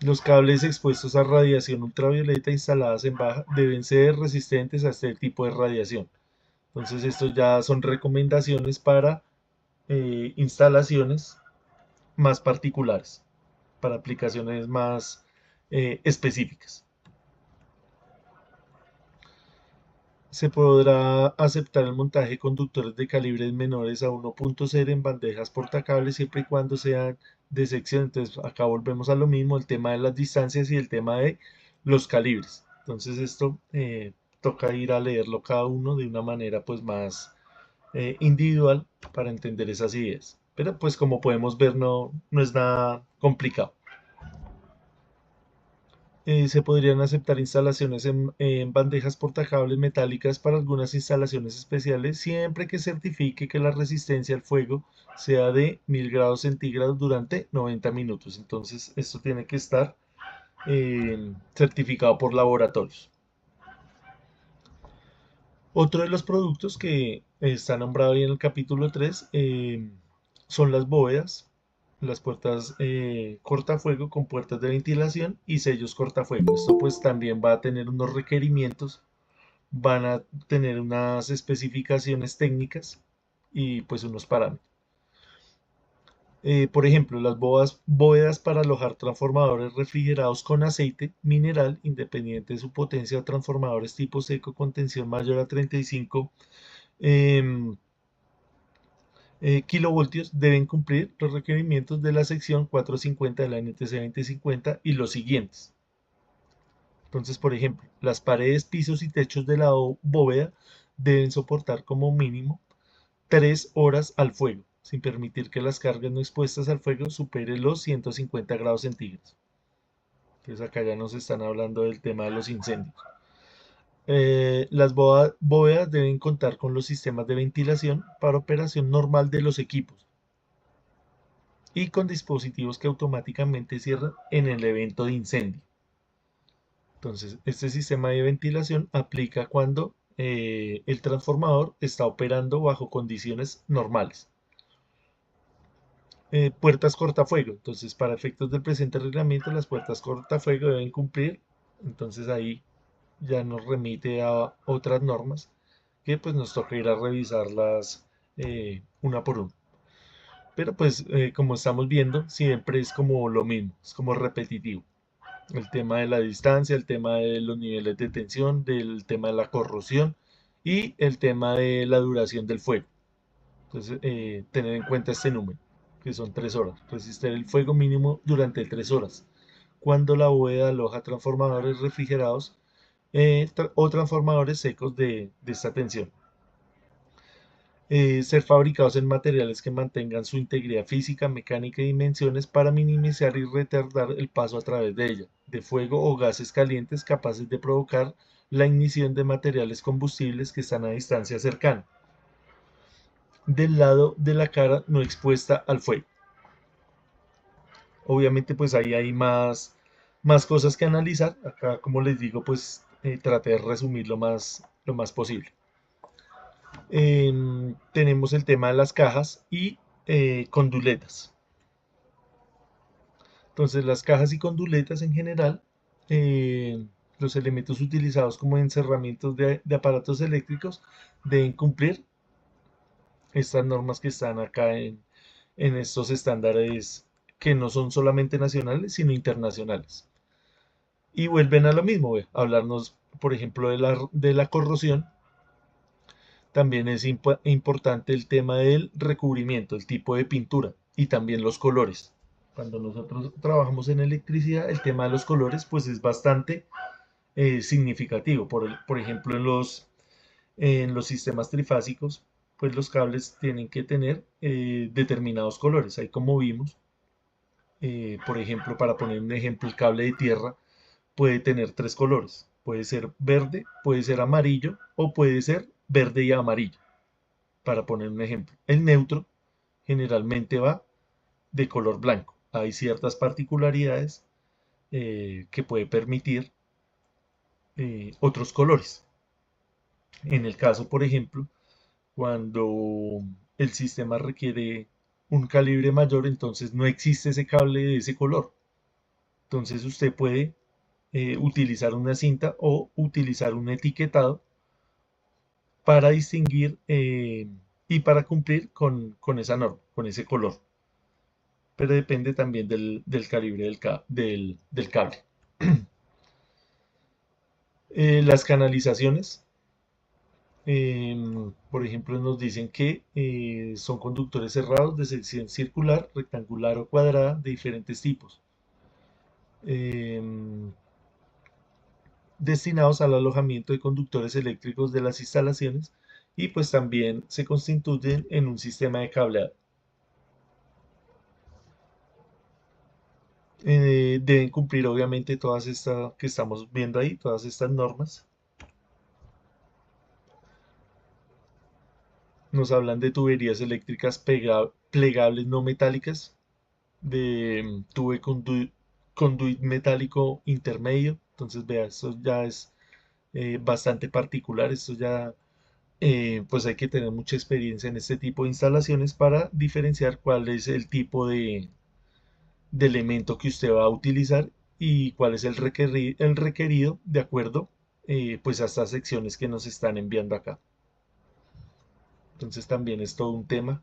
Los cables expuestos a radiación ultravioleta instaladas en baja deben ser resistentes a este tipo de radiación. Entonces estos ya son recomendaciones para instalaciones más particulares, para aplicaciones más específicas. Se podrá aceptar el montaje de conductores de calibres menores a 1.0 en bandejas portacables siempre y cuando sean de sección. Entonces acá volvemos a lo mismo, el tema de las distancias y el tema de los calibres. Entonces esto toca ir a leerlo cada uno de una manera pues más individual para entender esas ideas. Pero pues como podemos ver no es nada complicado. Se podrían aceptar instalaciones en bandejas portacables metálicas para algunas instalaciones especiales, siempre que certifique que la resistencia al fuego sea de 1000 grados centígrados durante 90 minutos. Entonces, esto tiene que estar certificado por laboratorios. Otro de los productos que está nombrado ahí en el capítulo 3 son las bóvedas. las puertas cortafuego con puertas de ventilación y sellos cortafuego. Esto pues también va a tener unos requerimientos, van a tener unas especificaciones técnicas y pues unos parámetros. Por ejemplo, las bóvedas para alojar transformadores refrigerados con aceite mineral, independiente de su potencia, o transformadores tipo seco con tensión mayor a 35 em, kilovoltios, deben cumplir los requerimientos de la sección 450 de la NTC 2050 y los siguientes. Entonces, por ejemplo, las paredes, pisos y techos de la bóveda deben soportar como mínimo 3 horas al fuego, sin permitir que las cargas no expuestas al fuego superen los 150 grados centígrados. Entonces acá ya nos están hablando del tema de los incendios. Las bóvedas deben contar con los sistemas de ventilación para operación normal de los equipos y con dispositivos que automáticamente cierran en el evento de incendio. Entonces, este sistema de ventilación aplica cuando el transformador está operando bajo condiciones normales. Puertas cortafuego. Entonces, para efectos del presente reglamento, las puertas cortafuego deben cumplir. Entonces, ahí ya nos remite a otras normas que pues nos toca ir a revisarlas una por una. Pero pues, como estamos viendo, siempre es como lo mismo, es como repetitivo. El tema de la distancia, el tema de los niveles de tensión, del tema de la corrosión y el tema de la duración del fuego. Entonces, tener en cuenta este número, que son 3 horas. Resistir el fuego mínimo durante 3 horas. Cuando la bóveda aloja transformadores refrigerados o transformadores secos de esta tensión. Ser fabricados en materiales que mantengan su integridad física, mecánica y dimensiones para minimizar y retardar el paso a través de ella, de fuego o gases calientes capaces de provocar la ignición de materiales combustibles que están a distancia cercana, del lado de la cara no expuesta al fuego. Obviamente pues ahí hay más cosas que analizar. Acá, como les digo, pues traté de resumir lo más posible. Tenemos el tema de las cajas y conduletas. Entonces, las cajas y conduletas en general, los elementos utilizados como encerramientos de aparatos eléctricos deben cumplir estas normas que están acá en estos estándares que no son solamente nacionales, sino internacionales. Y vuelven a lo mismo, hablarnos, por ejemplo, de la corrosión. También es importante el tema del recubrimiento, el tipo de pintura y también los colores. Cuando nosotros trabajamos en electricidad, el tema de los colores pues es bastante significativo. Por ejemplo, en los sistemas trifásicos, pues los cables tienen que tener determinados colores. Ahí como vimos, por ejemplo, para poner un ejemplo, el cable de tierra puede tener 3 colores. Puede ser verde, puede ser amarillo o puede ser verde y amarillo, para poner un ejemplo. El neutro generalmente va de color blanco. Hay ciertas particularidades que puede permitir otros colores. En el caso, por ejemplo, cuando el sistema requiere un calibre mayor, entonces no existe ese cable de ese color. Entonces usted puede utilizar una cinta o utilizar un etiquetado para distinguir y para cumplir con esa norma, con ese color. Pero depende también del calibre del cable. Las canalizaciones, por ejemplo, nos dicen que son conductores cerrados de sección circular, rectangular o cuadrada de diferentes tipos. Destinados al alojamiento de conductores eléctricos de las instalaciones y pues también se constituyen en un sistema de cableado. Deben cumplir obviamente todas estas que estamos viendo ahí, todas estas normas. Nos hablan de tuberías eléctricas plegables no metálicas, de conduit metálico intermedio. Entonces, vea, esto ya es bastante particular. Esto ya, pues hay que tener mucha experiencia en este tipo de instalaciones para diferenciar cuál es el tipo elemento que usted va a utilizar y cuál es el requerido de acuerdo pues a estas secciones que nos están enviando acá. Entonces también es todo un tema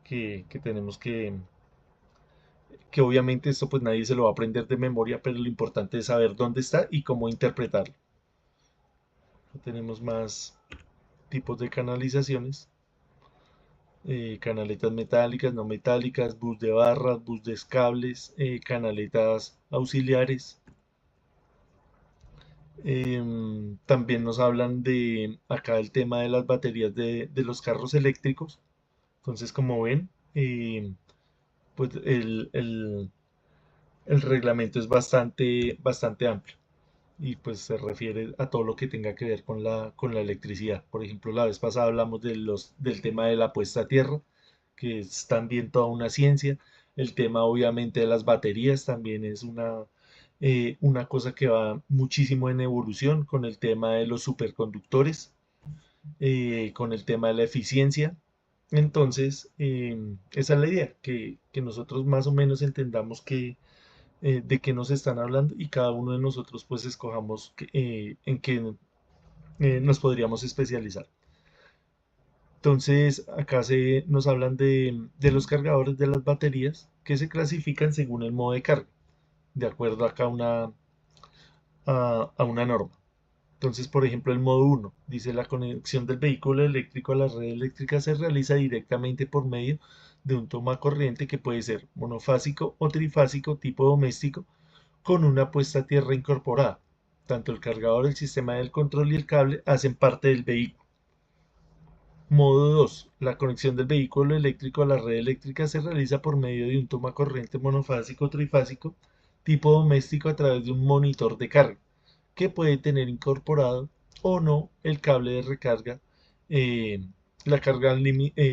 que tenemos que obviamente esto pues nadie se lo va a aprender de memoria, pero lo importante es saber dónde está y cómo interpretarlo. Tenemos más tipos de canalizaciones. Canaletas metálicas, no metálicas, bus de barras, bus de cables, canaletas auxiliares. También nos hablan de acá el tema de las baterías de los carros eléctricos. Entonces, como ven, pues el reglamento es bastante amplio y pues se refiere a todo lo que tenga que ver con la electricidad. Por ejemplo, la vez pasada hablamos del tema de la puesta a tierra, que es también toda una ciencia. El tema obviamente de las baterías también es una cosa que va muchísimo en evolución con el tema de los superconductores, con el tema de la eficiencia. Entonces, esa es la idea, que nosotros más o menos entendamos de qué nos están hablando y cada uno de nosotros pues escojamos en qué nos podríamos especializar. Entonces, acá nos hablan de los cargadores de las baterías que se clasifican según el modo de carga, de acuerdo acá a una norma. Entonces, por ejemplo, el modo 1 dice la conexión del vehículo eléctrico a la red eléctrica se realiza directamente por medio de un toma corriente que puede ser monofásico o trifásico tipo doméstico con una puesta a tierra incorporada. Tanto el cargador, el sistema del control y el cable hacen parte del vehículo. Modo 2. La conexión del vehículo eléctrico a la red eléctrica se realiza por medio de un toma corriente monofásico o trifásico tipo doméstico a través de un monitor de carga que puede tener incorporado o no el cable de recarga. La carga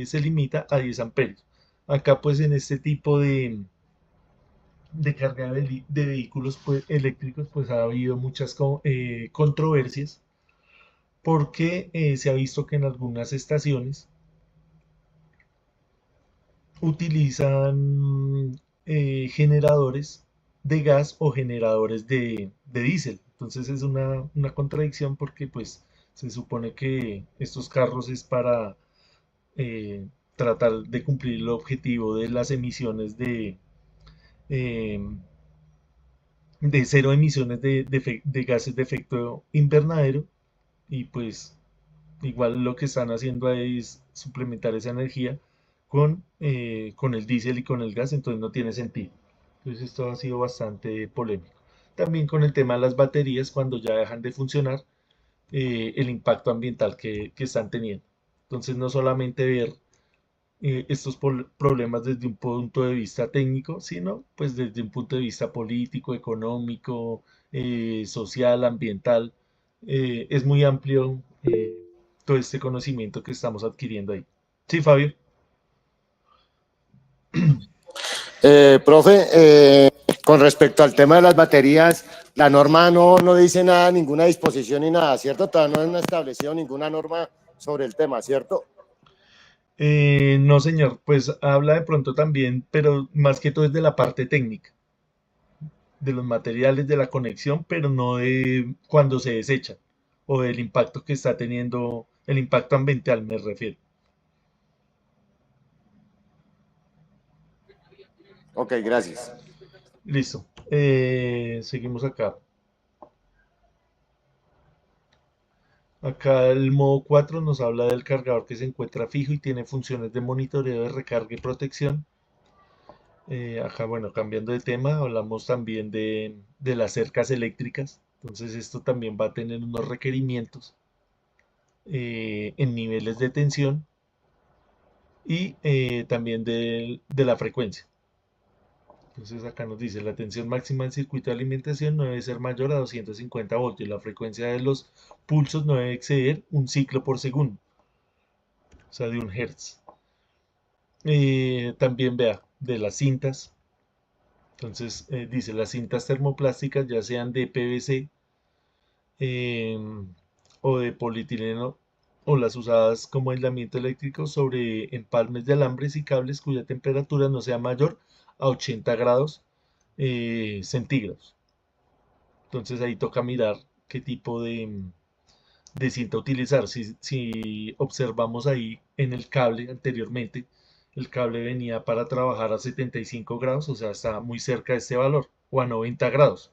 se limita a 10 amperios. Acá pues en este tipo de carga de vehículos pues, eléctricos pues ha habido muchas controversias porque se ha visto que en algunas estaciones utilizan generadores de gas o generadores de diésel. Entonces es una contradicción porque pues se supone que estos carros es para eh, tratar de cumplir el objetivo de las emisiones eh, de cero emisiones de gases de efecto invernadero y pues igual lo que están haciendo es suplementar esa energía con el diésel y con el gas, entonces no tiene sentido. Entonces esto ha sido bastante polémico. También con el tema de las baterías, cuando ya dejan de funcionar, el impacto ambiental que están teniendo. Entonces no solamente ver estos problemas desde un punto de vista técnico, sino pues desde un punto de vista político, económico, social, ambiental. Es muy amplio todo este conocimiento que estamos adquiriendo ahí. Sí, Fabio. Profe, con respecto al tema de las baterías, la norma no dice nada, ninguna disposición ni nada, ¿cierto? Todavía no han establecido ninguna norma sobre el tema, ¿cierto? No, señor, pues habla de pronto también, pero más que todo es de la parte técnica, de los materiales, de la conexión, pero no de cuando se desecha o del impacto que está teniendo, el impacto ambiental me refiero. Ok, gracias. Listo. Seguimos acá. Acá el modo 4 nos habla del cargador que se encuentra fijo y tiene funciones de monitoreo de recarga y protección. Acá, bueno, cambiando de tema, hablamos también de las cercas eléctricas. Entonces esto también va a tener unos requerimientos en niveles de tensión y también de la frecuencia. Entonces acá nos dice la tensión máxima del circuito de alimentación no debe ser mayor a 250 voltios. La frecuencia de los pulsos no debe exceder un ciclo por segundo, o sea, de un hertz. También vea, de las cintas. Entonces dice las cintas termoplásticas, ya sean de PVC o de polietileno o las usadas como aislamiento eléctrico sobre empalmes de alambres y cables cuya temperatura no sea mayor a 80 grados centígrados. Entonces ahí toca mirar qué tipo de cinta utilizar. Si observamos ahí en el cable anteriormente, el cable venía para trabajar a 75 grados, o sea, está muy cerca de este valor, o a 90 grados.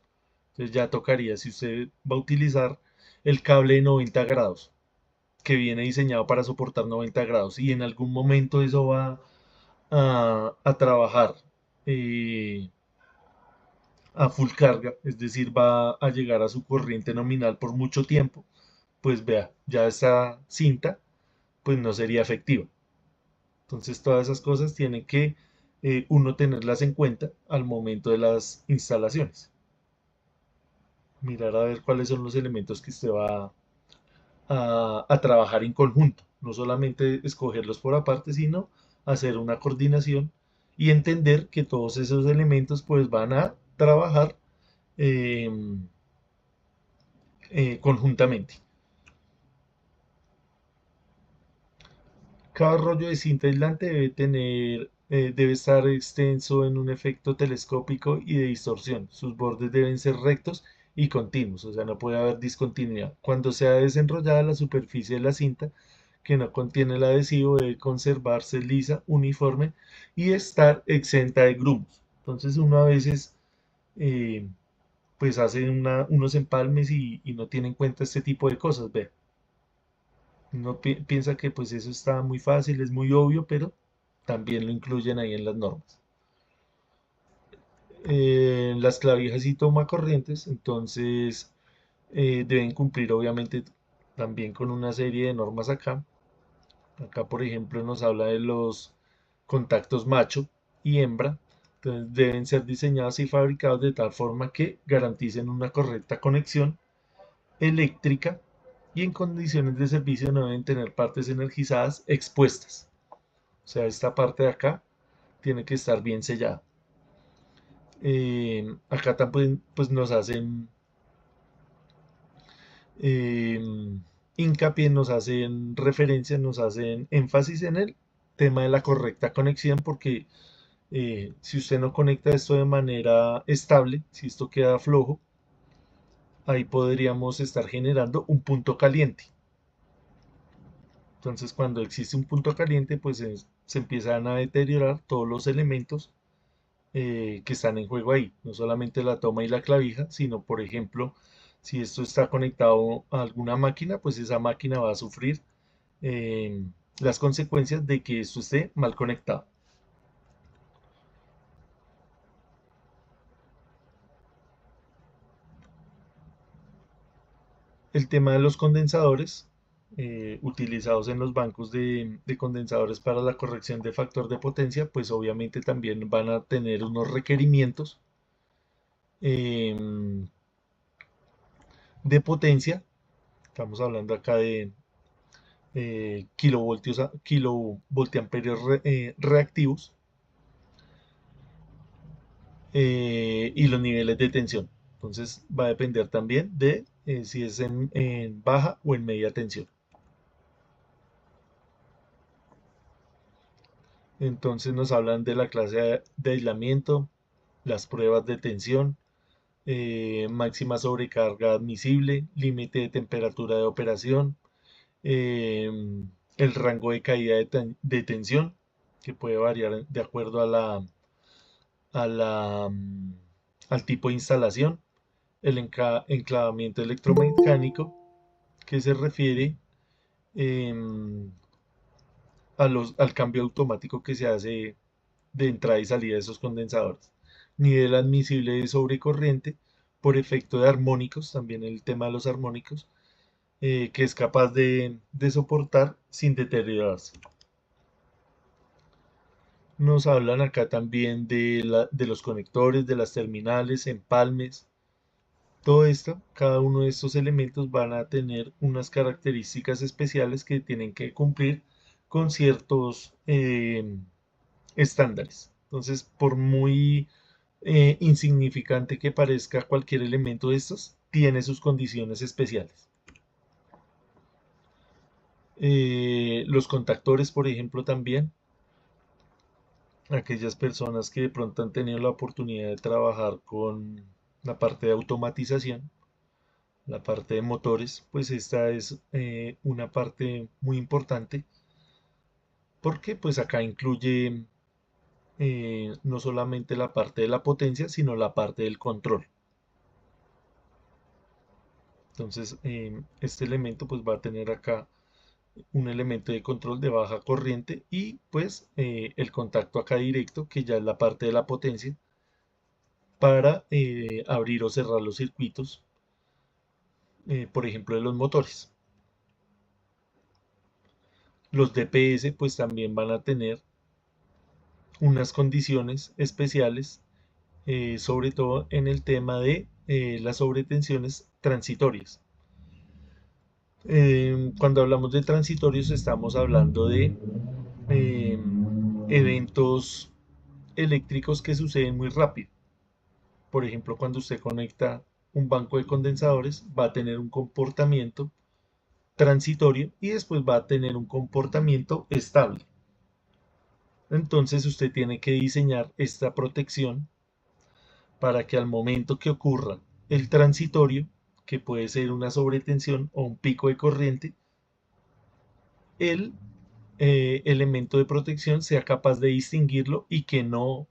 Entonces ya tocaría, si usted va a utilizar el cable de 90 grados, que viene diseñado para soportar 90 grados, y en algún momento eso va a trabajar eh, a full carga, es decir, va a llegar a su corriente nominal por mucho tiempo, pues vea, ya esa cinta pues no sería efectiva. Entonces todas esas cosas tienen que uno tenerlas en cuenta al momento de las instalaciones. Mirar a ver cuáles son los elementos que usted va a trabajar en conjunto. No solamente escogerlos por aparte, sino hacer una coordinación y entender que todos esos elementos pues van a trabajar eh, conjuntamente. Cada rollo de cinta aislante debe estar extenso en un efecto telescópico y de distorsión. Sus bordes deben ser rectos y continuos, o sea, no puede haber discontinuidad. Cuando sea desenrollada la superficie de la cinta que no contiene el adhesivo debe conservarse lisa, uniforme y estar exenta de grumos. Entonces uno a veces eh, pues hace unos empalmes y no tiene en cuenta este tipo de cosas, ve. Uno piensa que pues eso está muy fácil, es muy obvio, pero también lo incluyen ahí en las normas. Las clavijas y tomacorrientes, entonces deben cumplir obviamente también con una serie de normas acá. Acá, por ejemplo, nos habla de los contactos macho y hembra. Entonces deben ser diseñados y fabricados de tal forma que garanticen una correcta conexión eléctrica y en condiciones de servicio no deben tener partes energizadas expuestas. O sea, esta parte de acá tiene que estar bien sellada. Acá también pues nos hacen eh, hincapié, nos hacen referencia, nos hacen énfasis en el tema de la correcta conexión porque si usted no conecta esto de manera estable, si esto queda flojo, ahí podríamos estar generando un punto caliente. Entonces, cuando existe un punto caliente, pues se empiezan a deteriorar todos los elementos que están en juego ahí. No solamente la toma y la clavija, sino, por ejemplo, si esto está conectado a alguna máquina, pues esa máquina va a sufrir eh, las consecuencias de que esto esté mal conectado. El tema de los condensadores, utilizados en los bancos de condensadores para la corrección de factor de potencia, pues obviamente también van a tener unos requerimientos em, de potencia. Estamos hablando acá de kilovoltiamperios reactivos y los niveles de tensión. Entonces va a depender también de si es en baja o en media tensión. Entonces nos hablan de la clase de aislamiento, las pruebas de tensión, máxima sobrecarga admisible, límite de temperatura de operación, eh, el rango de caída de tensión, que puede variar de acuerdo a al tipo de instalación, el enclavamiento electromecánico, que se refiere em, al cambio automático que se hace de entrada y salida de esos condensadores. Nivel admisible de sobrecorriente por efecto de armónicos, también el tema de los armónicos, que es capaz de soportar sin deteriorarse. Nos hablan acá también de los conectores, de las terminales, empalmes. Todo esto, cada uno de estos elementos van a tener unas características especiales que tienen que cumplir con ciertos estándares. Entonces, por muy insignificante que parezca cualquier elemento de estos, tiene sus condiciones especiales. Los contactores, por ejemplo, también aquellas personas que de pronto han tenido la oportunidad de trabajar con la parte de automatización, la parte de motores, pues esta es una parte muy importante porque pues acá incluye no solamente la parte de la potencia, sino la parte del control. Entonces, este elemento pues va a tener acá un elemento de control de baja corriente y pues el contacto acá directo, que ya es la parte de la potencia, para abrir o cerrar los circuitos, por ejemplo, de los motores. Los DPS pues también van a tener unas condiciones especiales, sobre todo en el tema de las sobretensiones transitorias. Cuando hablamos de transitorios estamos hablando de eventos eléctricos que suceden muy rápido. Por ejemplo, cuando usted conecta un banco de condensadores, va a tener un comportamiento transitorio y después va a tener un comportamiento estable. Entonces usted tiene que diseñar esta protección para que al momento que ocurra el transitorio, que puede ser una sobretensión o un pico de corriente, el elemento de protección sea capaz de distinguirlo y que no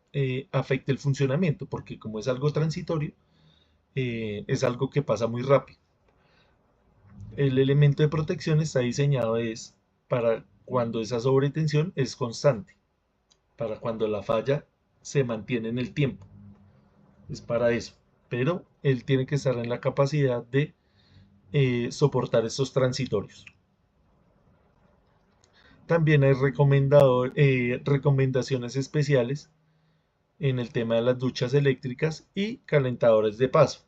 afecte el funcionamiento, porque como es algo transitorio, es algo que pasa muy rápido. El elemento de protección está diseñado para cuando esa sobretensión es constante, para cuando la falla se mantiene en el tiempo. Es para eso. Pero él tiene que estar en la capacidad de soportar estos transitorios. También hay recomendaciones especiales en el tema de las duchas eléctricas y calentadores de paso.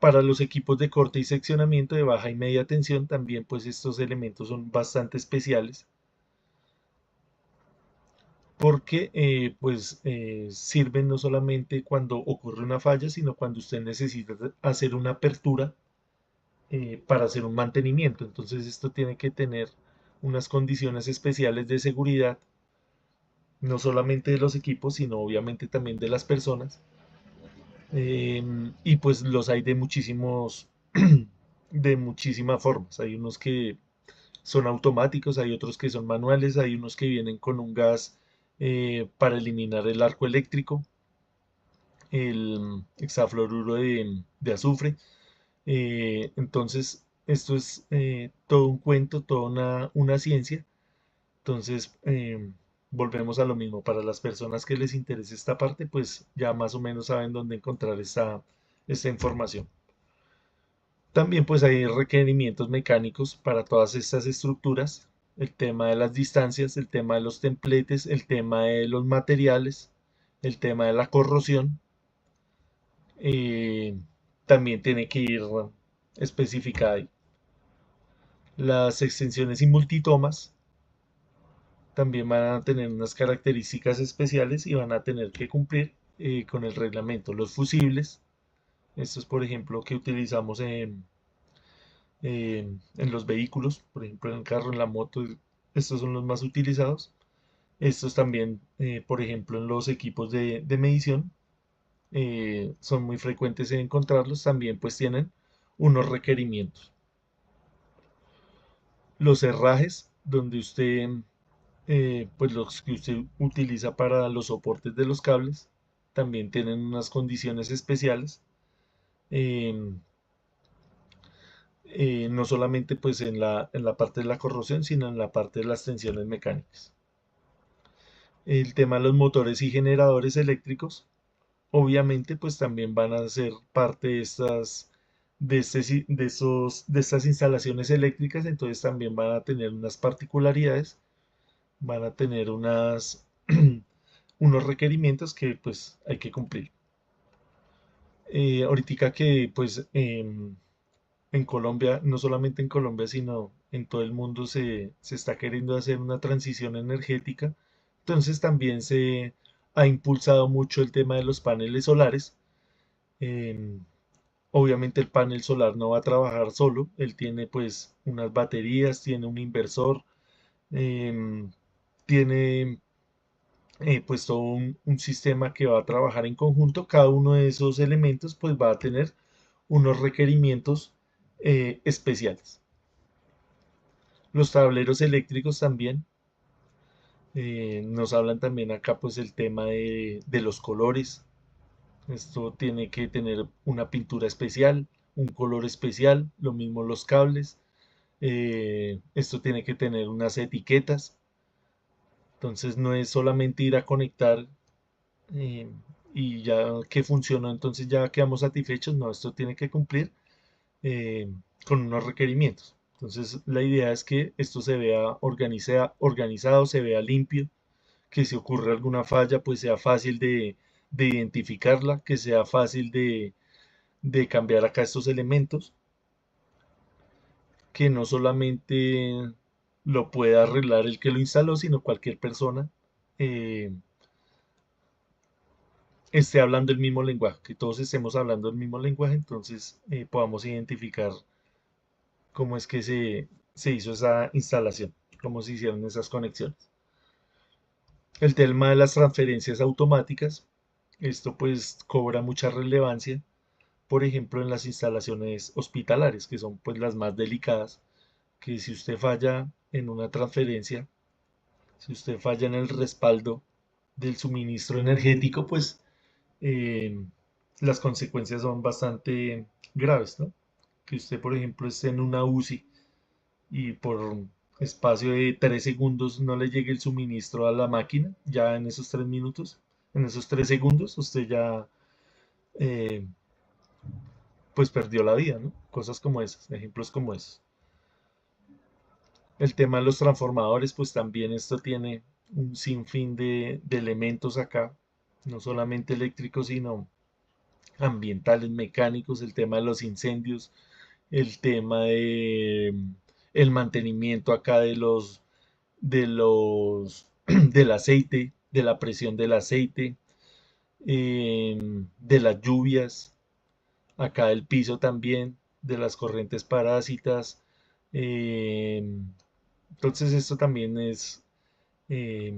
Para los equipos de corte y seccionamiento de baja y media tensión también pues estos elementos son bastante especiales porque sirven no solamente cuando ocurre una falla, sino cuando usted necesita hacer una apertura para hacer un mantenimiento. Entonces esto tiene que tener unas condiciones especiales de seguridad, no solamente de los equipos, sino obviamente también de las personas. Y pues los hay de de muchísimas formas. Hay unos que son automáticos, hay otros que son manuales, hay unos que vienen con un gas para eliminar el arco eléctrico, el hexafluoruro de azufre. Entonces, esto es todo un cuento, toda una ciencia. Entonces, volvemos a lo mismo. Para las personas que les interese esta parte, pues ya más o menos saben dónde encontrar esta información. También pues hay requerimientos mecánicos para todas estas estructuras. El tema de las distancias, el tema de los templetes, el tema de los materiales, el tema de la corrosión. eh, También tiene que ir especificada ahí. Las extensiones y multitomas también van a tener unas características especiales y van a tener que cumplir con el reglamento. Los fusibles, estos por ejemplo que utilizamos en los vehículos, por ejemplo en el carro, en la moto, estos son los más utilizados. Estos también, por ejemplo, en los equipos de medición, son muy frecuentes en encontrarlos, también pues tienen unos requerimientos. Los herrajes, donde usted, pues los que usted utiliza para los soportes de los cables, también tienen unas condiciones especiales. No solamente pues en la parte de la corrosión, sino en la parte de las tensiones mecánicas. El tema de los motores y generadores eléctricos, obviamente pues también van a ser parte de estas instalaciones eléctricas, entonces también van a tener unas particularidades, van a tener unos requerimientos que pues hay que cumplir. Ahorita que pues en Colombia, no solamente en Colombia, sino en todo el mundo se está queriendo hacer una transición energética. Entonces también se ha impulsado mucho el tema de los paneles solares. Obviamente el panel solar no va a trabajar solo, él tiene pues unas baterías, tiene un inversor, em, tiene pues todo un sistema que va a trabajar en conjunto. Cada uno de esos elementos pues va a tener unos requerimientos especiales. Los tableros eléctricos también nos hablan también acá pues el tema de los colores. Esto tiene que tener una pintura especial, un color especial, lo mismo los cables. Esto tiene que tener unas etiquetas. Entonces no es solamente ir a conectar eh, y ya que funcionó, entonces ya quedamos satisfechos. No, esto tiene que cumplir eh, con unos requerimientos. Entonces la idea es que esto se vea organizado, se vea limpio, que si ocurre alguna falla, pues sea fácil de identificarla, que sea fácil de cambiar acá estos elementos, que no solamente lo pueda arreglar el que lo instaló, sino cualquier persona eh, esté hablando el mismo lenguaje, que todos estemos hablando el mismo lenguaje, entonces podamos identificar cómo es que se hizo esa instalación, cómo se hicieron esas conexiones. El tema de las transferencias automáticas, esto pues cobra mucha relevancia, por ejemplo en las instalaciones hospitalarias, que son pues las más delicadas, que si usted falla en una transferencia, si usted falla en el respaldo del suministro energético, pues eh, las consecuencias son bastante graves, ¿no? Que usted, por ejemplo, esté en una UCI y por espacio de 3 segundos no le llegue el suministro a la máquina, ya en esos 3 minutos, en esos 3 segundos, usted ya eh, pues perdió la vida, ¿no? Cosas como esas, ejemplos como esos. El tema de los transformadores, pues también esto tiene un sinfín de elementos acá, no solamente eléctricos, sino ambientales, mecánicos, el tema de los incendios, el tema de el mantenimiento acá de los del aceite, de la presión del aceite, de las lluvias, acá del piso también, de las corrientes parásitas. Entonces esto también es eh,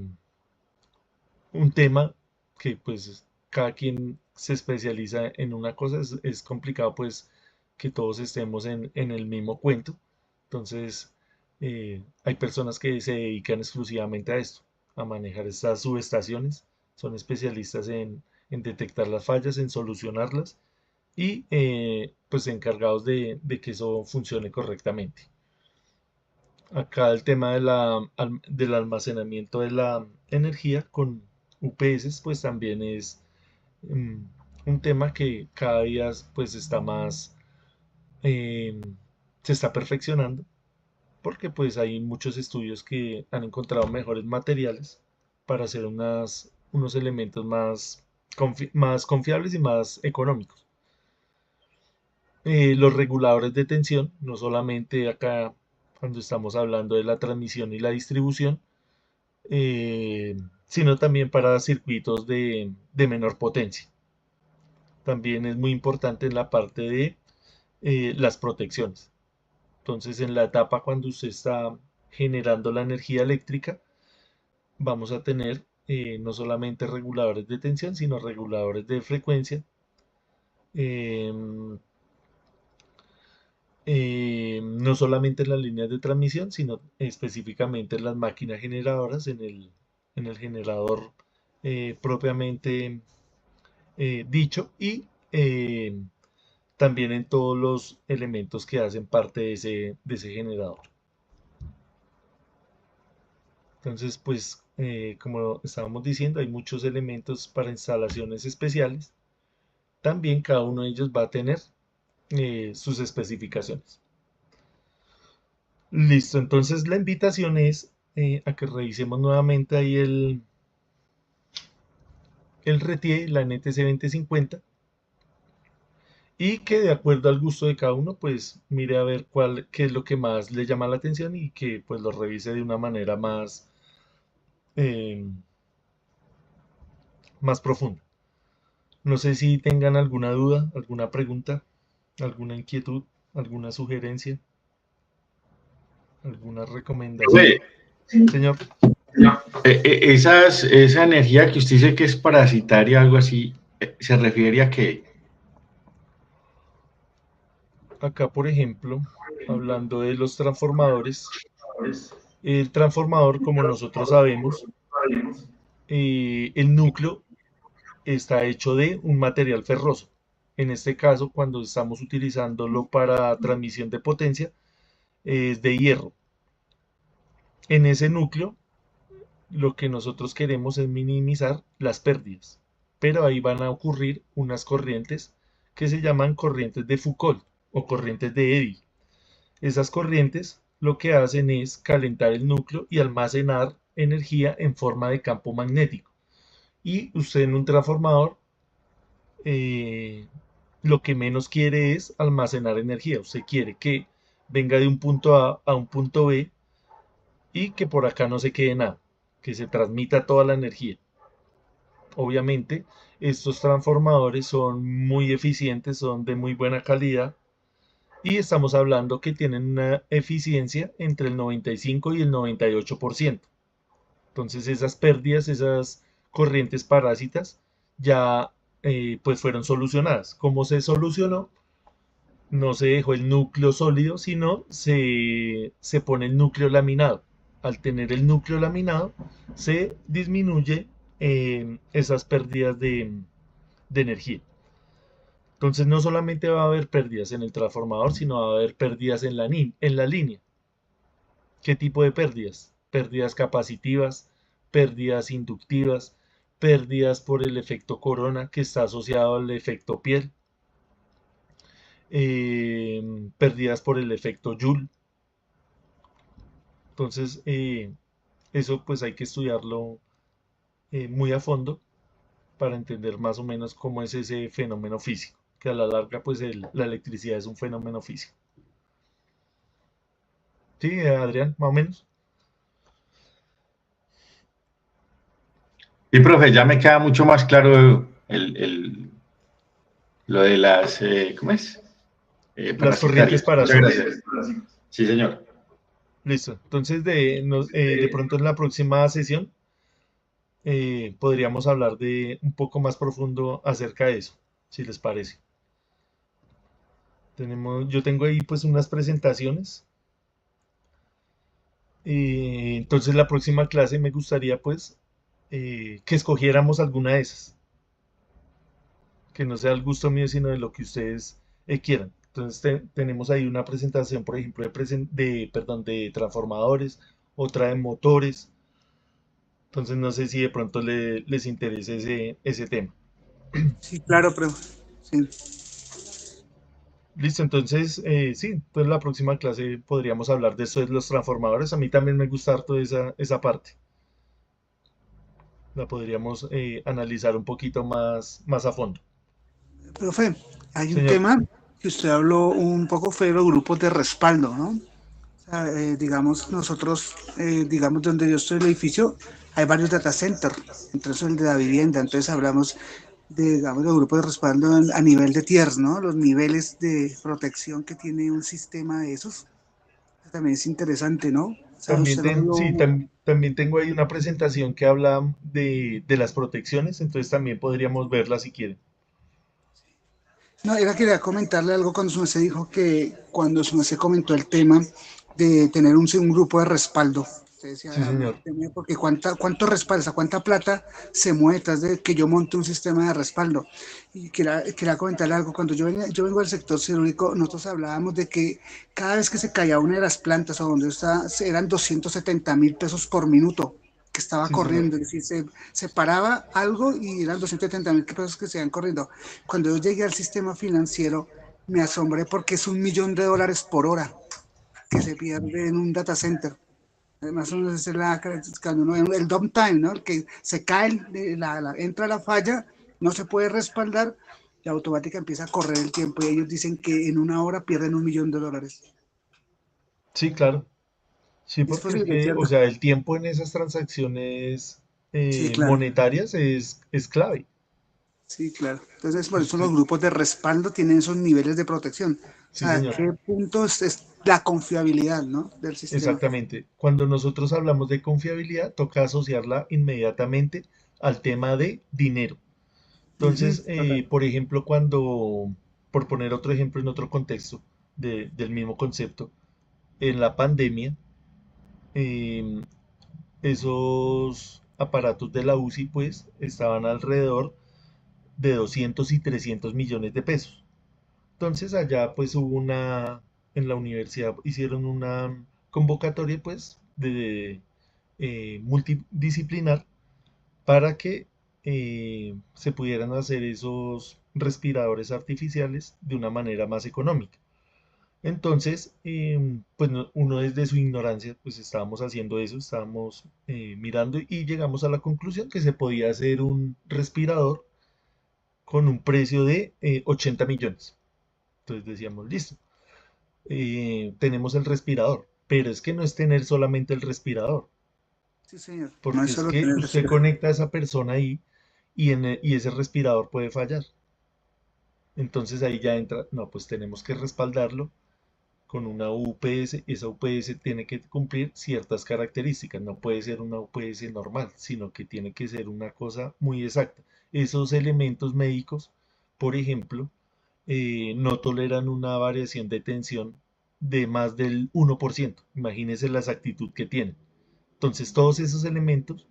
un tema que pues cada quien se especializa en una cosa, es complicado pues que todos estemos en el mismo cuento. Entonces hay personas que se dedican exclusivamente a esto, a manejar estas subestaciones, son especialistas en detectar las fallas, en solucionarlas y pues encargados de que eso funcione correctamente. Acá el tema del almacenamiento de la energía con UPS, pues también es mm, un tema que cada día pues está más, eh, se está perfeccionando, porque pues hay muchos estudios que han encontrado mejores materiales para hacer unos elementos más confiables y más económicos. Los reguladores de tensión, no solamente acá cuando estamos hablando de la transmisión y la distribución, eh, sino también para circuitos de menor potencia. También es muy importante en la parte de las protecciones. Entonces, en la etapa cuando usted está generando la energía eléctrica, vamos a tener no solamente reguladores de tensión, sino reguladores de frecuencia. em, no solamente en las líneas de transmisión, sino específicamente en las máquinas generadoras, en el generador propiamente dicho y también en todos los elementos que hacen parte de ese generador. Entonces, pues, como estábamos diciendo, hay muchos elementos para instalaciones especiales. También cada uno de ellos va a tener sus especificaciones. Listo, entonces la invitación es a que revisemos nuevamente ahí el RETIE, la NTC 2050, y que de acuerdo al gusto de cada uno, pues mire a ver qué es lo que más le llama la atención y que pues lo revise de una manera eh, más profunda. No sé si tengan alguna duda, alguna pregunta. ¿Alguna inquietud? ¿Alguna sugerencia? ¿Alguna recomendación? Profe, Señor, esa energía que usted dice que es parasitaria, algo así, ¿se refiere a qué? acá por ejemplo, hablando de los transformadores, el transformador, como nosotros sabemos, el núcleo está hecho de un material ferroso. En este caso, cuando estamos utilizándolo para transmisión de potencia, es de hierro. En ese núcleo, lo que nosotros queremos es minimizar las pérdidas, pero ahí van a ocurrir unas corrientes que se llaman corrientes de Foucault o corrientes de Eddy. Esas corrientes lo que hacen es calentar el núcleo y almacenar energía en forma de campo magnético. Y usted en un transformador eh, lo que menos quiere es almacenar energía. Usted quiere que venga de un punto A un punto B y que por acá no se quede nada, que se transmita toda la energía. Obviamente, estos transformadores son muy eficientes, son de muy buena calidad y estamos hablando que tienen una eficiencia entre el 95 y el 98%. Entonces esas pérdidas, esas corrientes parásitas ya pues fueron solucionadas. ¿Cómo se solucionó? No se dejó el núcleo sólido, sino se pone el núcleo laminado. Al tener el núcleo laminado, se disminuye esas pérdidas de energía. Entonces no solamente va a haber pérdidas en el transformador, sino va a haber pérdidas en la línea. ¿Qué tipo de pérdidas? Pérdidas capacitivas, pérdidas inductivas, pérdidas por el efecto corona que está asociado al efecto piel, pérdidas por el efecto Joule. Entonces, eso pues hay que estudiarlo muy a fondo para entender más o menos cómo es ese fenómeno físico, que a la larga pues la electricidad es un fenómeno físico. Sí, Adrián, más o menos. Sí, profe, ya me queda mucho más claro lo de las, ¿cómo es? Las corrientes Parasitarias. Muchas parasitas. gracias. Sí, señor. Listo. Entonces, de pronto en la próxima sesión podríamos hablar de un poco más profundo acerca de eso, si les parece. Yo tengo ahí pues unas presentaciones. Entonces la próxima clase me gustaría pues que escogiéramos alguna de esas, que no sea el gusto mío, sino de lo que ustedes quieran. Entonces tenemos ahí una presentación, por ejemplo, perdón, de transformadores, otra de motores. Entonces no sé si de pronto les interesa ese tema. Sí, claro, pero sí. Listo, entonces sí, entonces la próxima clase podríamos hablar de eso de los transformadores. A mí también me gusta harto esa parte. La podríamos analizar un poquito más a fondo. Profe, hay un Señor, tema que usted habló un poco fue de los grupos de respaldo, ¿no? O sea, digamos, nosotros, digamos, donde yo estoy en el edificio, hay varios data centers, entre eso el de la vivienda, entonces hablamos de, digamos, de grupos de respaldo a nivel de tiers, ¿no? Los niveles de protección que tiene un sistema de esos, también es interesante, ¿no? O sea, también, usted lo sí, habló. también tengo ahí una presentación que habla de las protecciones, entonces también podríamos verla si quieren. No, era quería comentarle algo cuando su merced dijo que cuando su merced comentó el tema de tener un grupo de respaldo. Usted decía, Sí, señor. porque cuánto respalda, cuánta plata se mueve tras de que yo monte un sistema de respaldo. Y quería comentarle algo. Cuando yo vengo del sector celúrico, nosotros hablábamos de que cada vez que se caía una de las plantas o donde está, eran 270.000 pesos por minuto que estaba Sí, señor. corriendo, es decir, se paraba algo y eran 270.000 pesos que se iban corriendo. Cuando yo llegué al sistema financiero, me asombré porque es $1.000.000 por hora que se pierde en un data center. Además, es el downtime, ¿no? El que se cae, entra la falla, no se puede respaldar, la automática empieza a correr el tiempo y ellos dicen que en una hora pierden $1.000.000. Sí, claro. Sí, Es porque es posible, que, o ¿cierto? sea, el tiempo en esas transacciones Sí, claro. monetarias es clave. Sí, claro. Entonces, por eso los grupos de respaldo tienen esos niveles de protección. O Sí, sea, señor. ¿qué punto es la confiabilidad, ¿no? Del sistema? Exactamente. Cuando nosotros hablamos de confiabilidad, toca asociarla inmediatamente al tema de dinero. Ujú, Entonces, total. por ejemplo, por poner otro ejemplo en otro contexto del mismo concepto, en la pandemia, em, esos aparatos de la UCI, pues, estaban alrededor de 200 y 300 millones de pesos. Entonces, allá, pues, en la universidad hicieron una convocatoria, pues, de multidisciplinar para que se pudieran hacer esos respiradores artificiales de una manera más económica. Entonces, pues uno desde su ignorancia, pues estábamos haciendo eso, estábamos mirando y llegamos a la conclusión que se podía hacer un respirador con un precio de 80 millones. Entonces decíamos, listo, tenemos el respirador, pero es que no es tener solamente el respirador, Sí, señor. No porque es es solo que tener usted respirador. conecta a esa persona ahí y ese respirador puede fallar. Entonces ahí ya entra, no, pues tenemos que respaldarlo con una UPS. Esa UPS tiene que cumplir ciertas características, no puede ser una UPS normal, sino que tiene que ser una cosa muy exacta. Esos elementos médicos, por ejemplo, no toleran una variación de tensión de más del 1%. Imagínense la exactitud que tienen. Entonces todos esos elementos,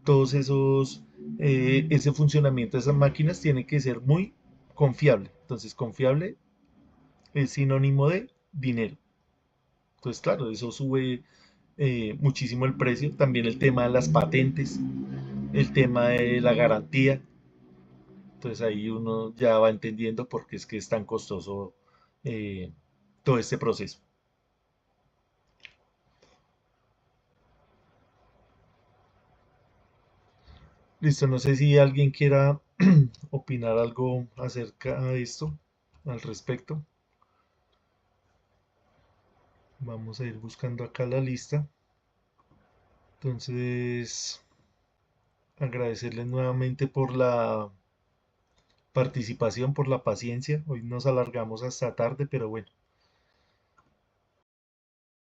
todos esos, ese funcionamiento de esas máquinas tiene que ser muy confiable. Entonces confiable es sinónimo de dinero. Entonces claro, eso sube muchísimo el precio. También el tema de las patentes, el tema de la garantía. Entonces ahí uno ya va entendiendo por qué es que es tan costoso eh, todo este proceso. Listo, no sé si alguien quiera opinar algo acerca de esto, al respecto. Vamos a ir buscando acá la lista. Entonces, agradecerles nuevamente por la participación, por la paciencia. Hoy nos alargamos hasta tarde, pero bueno,